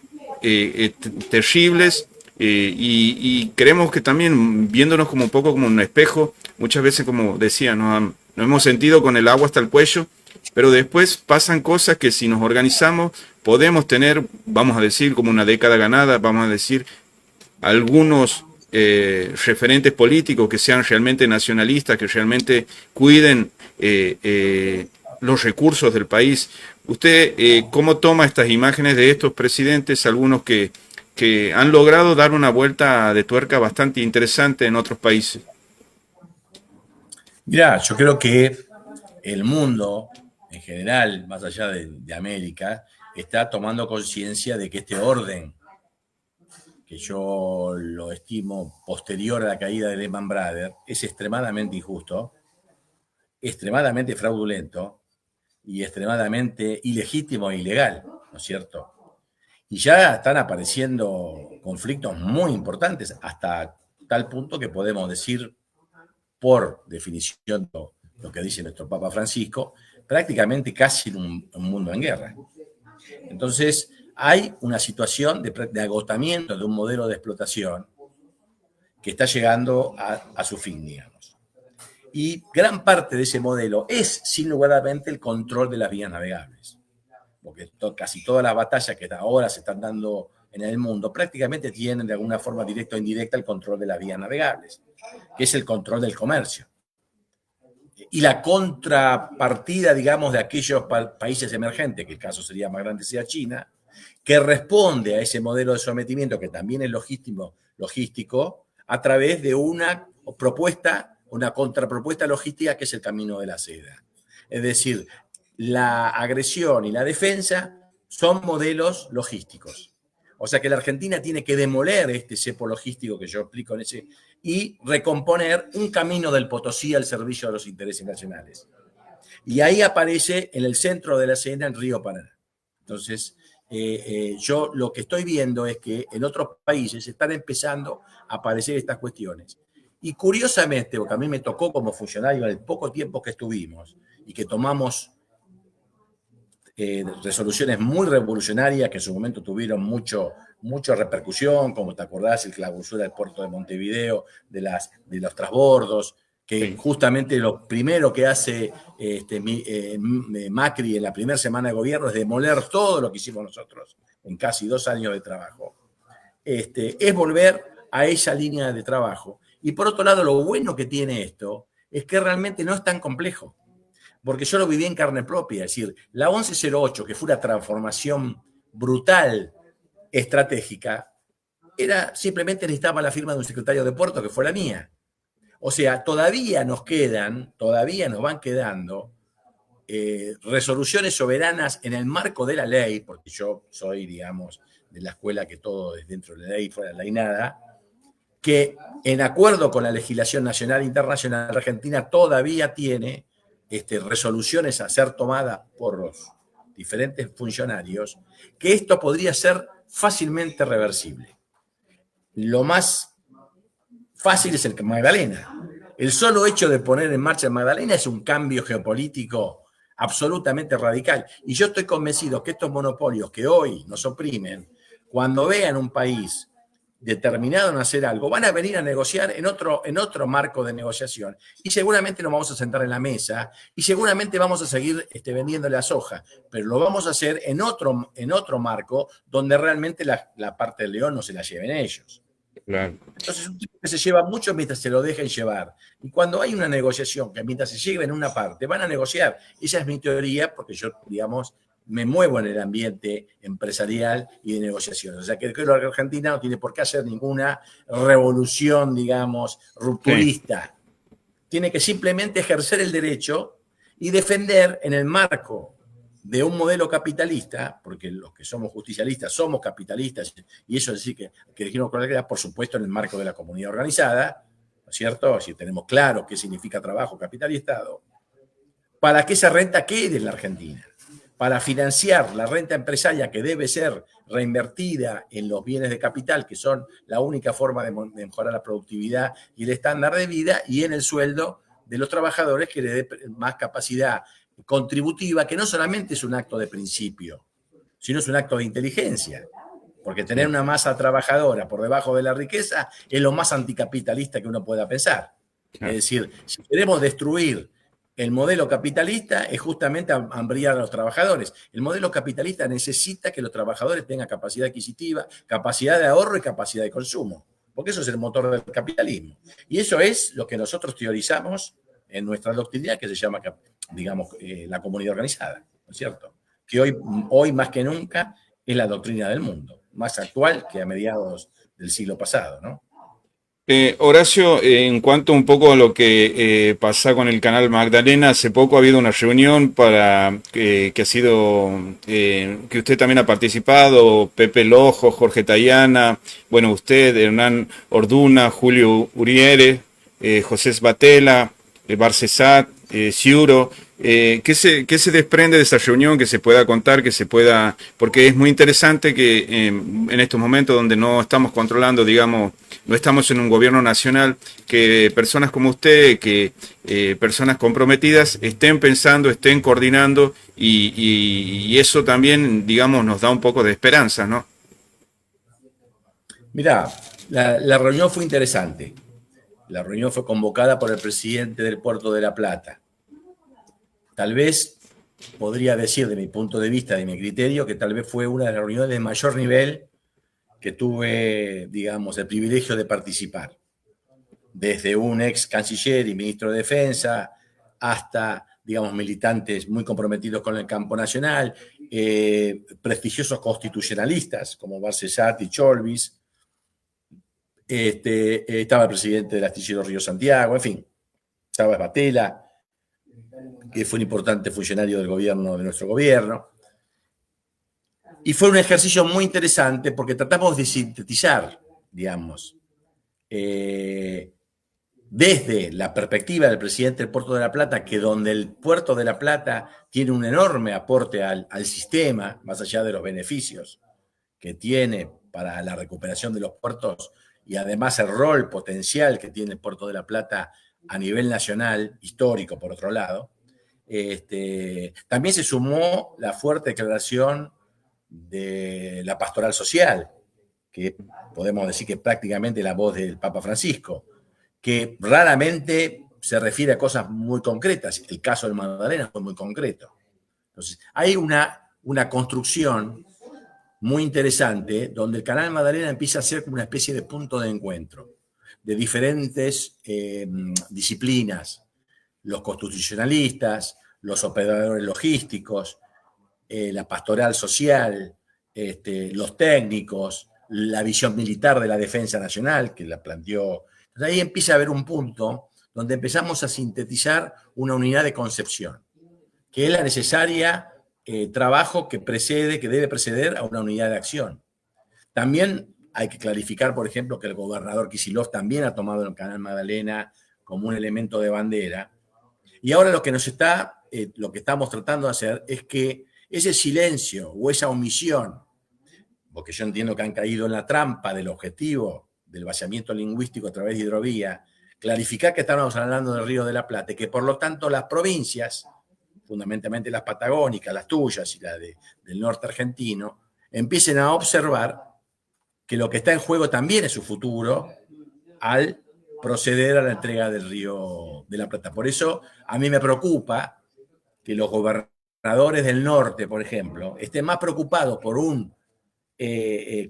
terribles. Y creemos que también, viéndonos como un poco como un espejo, muchas veces, como decía, nos hemos sentido con el agua hasta el cuello, pero después pasan cosas que si nos organizamos podemos tener, vamos a decir, como una década ganada, vamos a decir, algunos referentes políticos que sean realmente nacionalistas, que realmente cuiden los recursos del país. ¿Usted cómo toma estas imágenes de estos presidentes, algunos que han logrado dar una vuelta de tuerca bastante interesante en otros países? Mirá, yo creo que el mundo en general, más allá de América, está tomando conciencia de que este orden, que yo lo estimo posterior a la caída de Lehman Brothers, es extremadamente injusto, extremadamente fraudulento y extremadamente ilegítimo e ilegal, ¿no es cierto? Y ya están apareciendo conflictos muy importantes, hasta tal punto que podemos decir, por definición, lo que dice nuestro Papa Francisco, prácticamente casi un mundo en guerra. Entonces, hay una situación de agotamiento de un modelo de explotación que está llegando a su fin, digamos. Y gran parte de ese modelo es, sin lugar a dudas, el control de las vías navegables. Porque casi todas las batallas que ahora se están dando en el mundo prácticamente tienen de alguna forma directa o indirecta el control de las vías navegables, que es el control del comercio. Y la contrapartida, digamos, de aquellos países emergentes, que el caso sería más grande sea China, que responde a ese modelo de sometimiento, que también es logístico, a través de una propuesta, una contrapropuesta logística, que es el camino de la seda. Es decir, la agresión y la defensa son modelos logísticos. O sea que la Argentina tiene que demoler este cepo logístico que yo explico en ese y recomponer un camino del Potosí al servicio de los intereses nacionales. Y ahí aparece en el centro de la escena el río Paraná. Entonces, yo lo que estoy viendo es que en otros países están empezando a aparecer estas cuestiones. Y curiosamente, porque a mí me tocó como funcionario en el poco tiempo que estuvimos y que tomamos resoluciones muy revolucionarias que en su momento tuvieron mucha repercusión, como te acordás, el clausura del puerto de Montevideo, de los transbordos, que Sí. justamente lo primero que hace Macri en la primera semana de gobierno es demoler todo lo que hicimos nosotros en casi 2 años de trabajo. Es volver a esa línea de trabajo. Y por otro lado, lo bueno que tiene esto es que realmente no es tan complejo, porque yo lo viví en carne propia. Es decir, la 1108, que fue una transformación brutal, estratégica, simplemente necesitaba la firma de un secretario de puerto, que fue la mía. O sea, todavía nos van quedando resoluciones soberanas en el marco de la ley, porque yo soy, digamos, de la escuela que todo es dentro de la ley, fuera de la ley nada, que en acuerdo con la legislación nacional e internacional, Argentina todavía tiene resoluciones a ser tomadas por los diferentes funcionarios, que esto podría ser fácilmente reversible. Lo más fácil es el Magdalena. El solo hecho de poner en marcha el Magdalena es un cambio geopolítico absolutamente radical. Y yo estoy convencido que estos monopolios que hoy nos oprimen, cuando vean un país determinado en hacer algo, van a venir a negociar en otro marco de negociación. Y seguramente nos vamos a sentar en la mesa y seguramente vamos a seguir vendiendo la soja, pero lo vamos a hacer en otro marco donde realmente la parte del león no se la lleven ellos. Claro. Entonces, un tipo que se lleva mucho mientras se lo dejen llevar. Y cuando hay una negociación, que mientras se lleven una parte, van a negociar. Esa es mi teoría, porque yo, digamos, me muevo en el ambiente empresarial y de negociaciones. O sea, que creo que Argentina no tiene por qué hacer ninguna revolución, digamos, rupturista. Sí. Tiene que simplemente ejercer el derecho y defender en el marco de un modelo capitalista, porque los que somos justicialistas somos capitalistas, y eso es decir que dijimos por supuesto en el marco de la comunidad organizada, ¿no es cierto? Si tenemos claro qué significa trabajo, capital y Estado, para que esa renta quede en la Argentina, para financiar la renta empresaria que debe ser reinvertida en los bienes de capital, que son la única forma de mejorar la productividad y el estándar de vida, y en el sueldo de los trabajadores, que le dé más capacidad contributiva, que no solamente es un acto de principio, sino es un acto de inteligencia. Porque tener una masa trabajadora por debajo de la riqueza es lo más anticapitalista que uno pueda pensar. Es decir, si queremos destruir el modelo capitalista, es justamente hambriar a los trabajadores. El modelo capitalista necesita que los trabajadores tengan capacidad adquisitiva, capacidad de ahorro y capacidad de consumo, porque eso es el motor del capitalismo. Y eso es lo que nosotros teorizamos en nuestra doctrina, que se llama, digamos, la comunidad organizada, ¿no es cierto? Que hoy más que nunca es la doctrina del mundo, más actual que a mediados del siglo pasado, ¿no? Horacio, en cuanto un poco a lo que pasa con el canal Magdalena, hace poco ha habido una reunión para que ha sido, que usted también ha participado, Pepe Lojo, Jorge Tayana, bueno, usted, Hernán Orduna, Julio Uriere, José Sbatella, Barcesat, Ciuro. ¿Qué se desprende de esa reunión que se pueda contar, que se pueda, porque es muy interesante que en estos momentos donde no estamos controlando, digamos, no estamos en un gobierno nacional, que personas como usted, que personas comprometidas estén pensando, estén coordinando y eso también, digamos, nos da un poco de esperanza, ¿no? Mirá, la reunión fue interesante. La reunión fue convocada por el presidente del Puerto de La Plata. Tal vez podría decir, de mi punto de vista, de mi criterio, que tal vez fue una de las reuniones de mayor nivel que tuve, digamos, el privilegio de participar. Desde un ex canciller y ministro de Defensa hasta, digamos, militantes muy comprometidos con el campo nacional, prestigiosos constitucionalistas como Barcesat y Cholvis, estaba el presidente del Astillero Río Santiago, en fin, estaba Sbatella, que fue un importante funcionario del gobierno, de nuestro gobierno. Y fue un ejercicio muy interesante porque tratamos de sintetizar, digamos, desde la perspectiva del presidente del Puerto de La Plata, que donde el Puerto de La Plata tiene un enorme aporte al sistema, más allá de los beneficios que tiene para la recuperación de los puertos y además el rol potencial que tiene el Puerto de La Plata a nivel nacional, histórico por otro lado. También se sumó la fuerte declaración de la pastoral social, que podemos decir que es prácticamente la voz del Papa Francisco, que raramente se refiere a cosas muy concretas. El caso del Magdalena fue muy concreto. Entonces, hay una construcción muy interesante donde el canal Magdalena empieza a ser como una especie de punto de encuentro de diferentes disciplinas, los constitucionalistas, los operadores logísticos, la pastoral social, los técnicos, la visión militar de la defensa nacional, que la planteó. Entonces ahí empieza a haber un punto donde empezamos a sintetizar una unidad de concepción, que es la necesaria trabajo que debe preceder a una unidad de acción. También hay que clarificar, por ejemplo, que el gobernador Kicillof también ha tomado el canal Magdalena como un elemento de bandera. Y ahora lo que estamos tratando de hacer es que ese silencio o esa omisión, porque yo entiendo que han caído en la trampa del objetivo del vaciamiento lingüístico a través de hidrovía, clarificar que estamos hablando del Río de la Plata y que por lo tanto las provincias, fundamentalmente las patagónicas, las tuyas y las del norte argentino, empiecen a observar que lo que está en juego también es su futuro al proceder a la entrega del Río de la Plata. Por eso a mí me preocupa que los gobernadores del norte, por ejemplo, estén más preocupados por un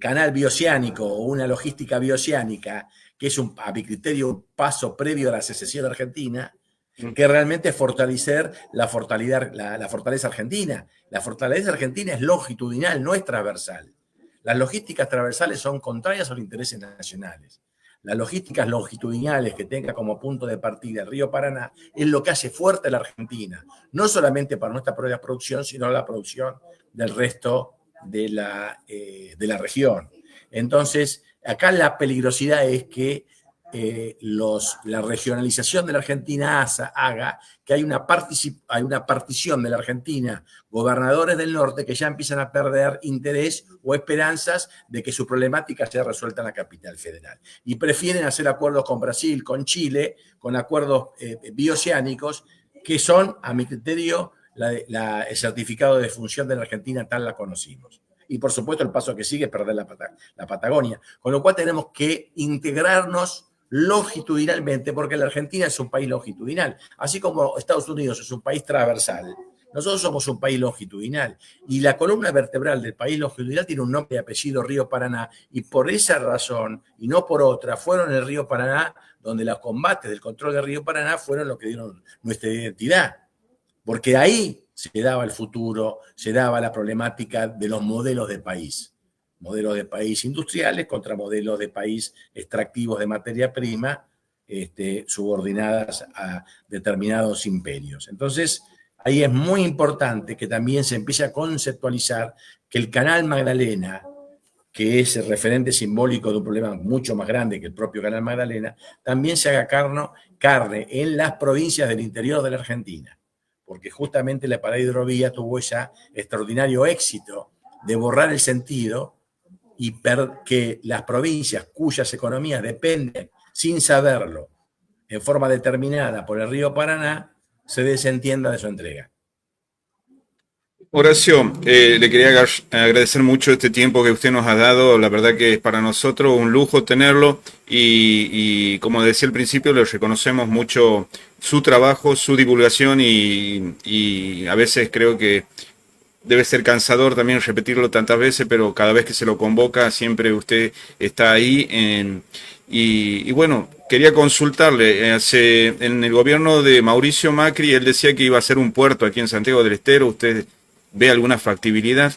canal bioceánico o una logística bioceánica, que es a mi criterio un paso previo a la secesión argentina, que realmente fortalecer la fortaleza argentina. La fortaleza argentina es longitudinal, no es transversal. Las logísticas transversales son contrarias a los intereses nacionales. Las logísticas longitudinales que tenga como punto de partida el río Paraná es lo que hace fuerte a la Argentina, no solamente para nuestra propia producción, sino la producción del resto de la región. Entonces, acá la peligrosidad es que la regionalización de la Argentina haga que hay una partición de la Argentina, gobernadores del norte que ya empiezan a perder interés o esperanzas de que su problemática sea resuelta en la capital federal. Y prefieren hacer acuerdos con Brasil, con Chile, con acuerdos bioceánicos, que son, a mi criterio, el certificado de defunción de la Argentina tal la conocimos. Y por supuesto el paso que sigue es perder la Patagonia, con lo cual tenemos que integrarnos longitudinalmente, porque la Argentina es un país longitudinal, así como Estados Unidos es un país transversal. Nosotros somos un país longitudinal y la columna vertebral del país longitudinal tiene un nombre y apellido Río Paraná, y por esa razón y no por otra fueron el Río Paraná donde los combates del control del Río Paraná fueron lo que dieron nuestra identidad, porque ahí se daba el futuro, se daba la problemática de los modelos de país industriales contra modelos de país extractivos de materia prima, subordinadas a determinados imperios. Entonces, ahí es muy importante que también se empiece a conceptualizar que el Canal Magdalena, que es el referente simbólico de un problema mucho más grande que el propio Canal Magdalena, también se haga carne en las provincias del interior de la Argentina, porque justamente la parada hidrovía tuvo ese extraordinario éxito de borrar el sentido y que las provincias cuyas economías dependen, sin saberlo, en forma determinada por el río Paraná, se desentienda de su entrega. Horacio, le quería agradecer mucho este tiempo que usted nos ha dado. La verdad que es para nosotros un lujo tenerlo y como decía al principio, le reconocemos mucho su trabajo, su divulgación y a veces creo que debe ser cansador también repetirlo tantas veces, pero cada vez que se lo convoca siempre usted está ahí. Y bueno, quería consultarle, en el gobierno de Mauricio Macri, él decía que iba a hacer un puerto aquí en Santiago del Estero. ¿Usted ve alguna factibilidad?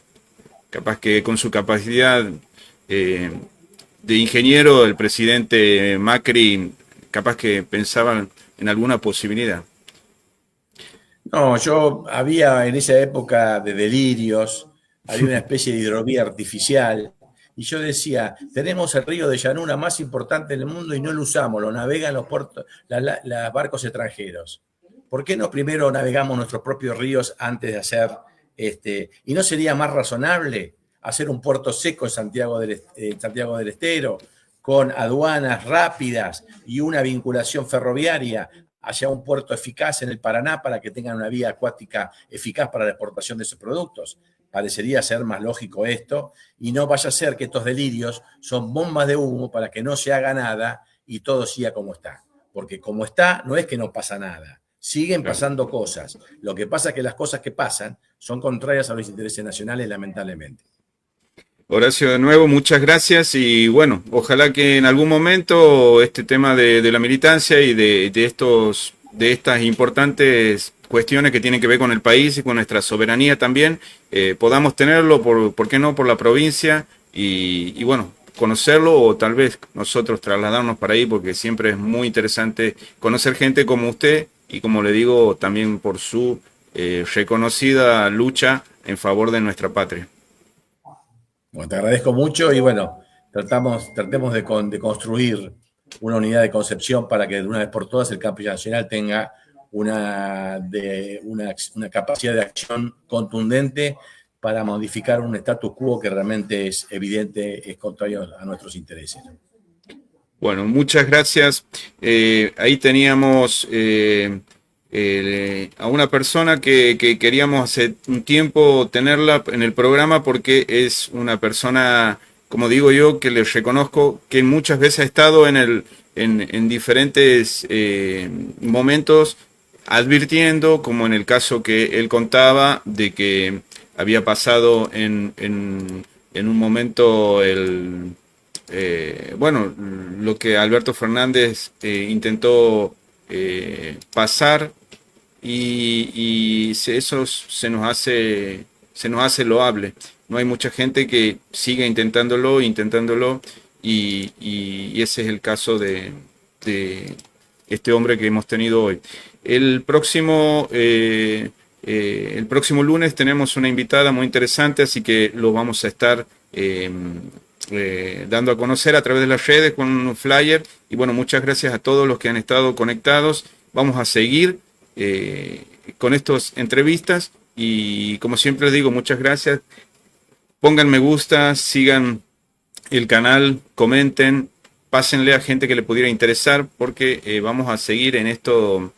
Capaz que con su capacidad de ingeniero, el presidente Macri, capaz que pensaba en alguna posibilidad. No, yo había en esa época de delirios, había una especie de hidrovía artificial, y yo decía, tenemos el río de llanura más importante del mundo y no lo usamos, lo navegan los puertos, los barcos extranjeros. ¿Por qué no primero navegamos nuestros propios ríos antes de hacer y no sería más razonable hacer un puerto seco en Santiago del Estero, con aduanas rápidas y una vinculación ferroviaria hacia un puerto eficaz en el Paraná para que tengan una vía acuática eficaz para la exportación de esos productos? Parecería ser más lógico esto, y no vaya a ser que estos delirios son bombas de humo para que no se haga nada y todo siga como está. Porque como está, no es que no pasa nada. Siguen pasando cosas. Lo que pasa es que las cosas que pasan son contrarias a los intereses nacionales, lamentablemente. Horacio, de nuevo, muchas gracias y bueno, ojalá que en algún momento este tema de la militancia y de estas importantes cuestiones que tienen que ver con el país y con nuestra soberanía también, podamos tenerlo, ¿por qué no?, por la provincia y bueno, conocerlo o tal vez nosotros trasladarnos para ahí, porque siempre es muy interesante conocer gente como usted y, como le digo, también por su reconocida lucha en favor de nuestra patria. Bueno, te agradezco mucho y bueno, tratemos de construir una unidad de concepción para que de una vez por todas el campo nacional tenga una capacidad de acción contundente para modificar un status quo que realmente es evidente, es contrario a nuestros intereses. Bueno, muchas gracias. Ahí teníamos a una persona que queríamos hace un tiempo tenerla en el programa porque es una persona, como digo yo, que le reconozco que muchas veces ha estado en diferentes momentos advirtiendo, como en el caso que él contaba, de que había pasado en un momento bueno, lo que Alberto Fernández intentó pasar y eso se nos hace loable. No hay mucha gente que siga intentándolo y ese es el caso de este hombre que hemos tenido hoy. El próximo lunes tenemos una invitada muy interesante, así que lo vamos a estar dando a conocer a través de las redes con un flyer. Y bueno, muchas gracias a todos los que han estado conectados. Vamos a seguir con estas entrevistas y, como siempre les digo, muchas gracias. Pongan me gusta, sigan el canal, comenten pásenle a gente que le pudiera interesar, porque vamos a seguir en esto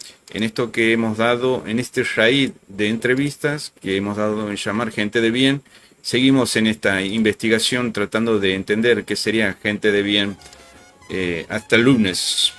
que hemos dado, en este raíz de entrevistas que hemos dado en llamar gente de bien. Seguimos en esta investigación tratando de entender qué sería gente de bien. Hasta el lunes.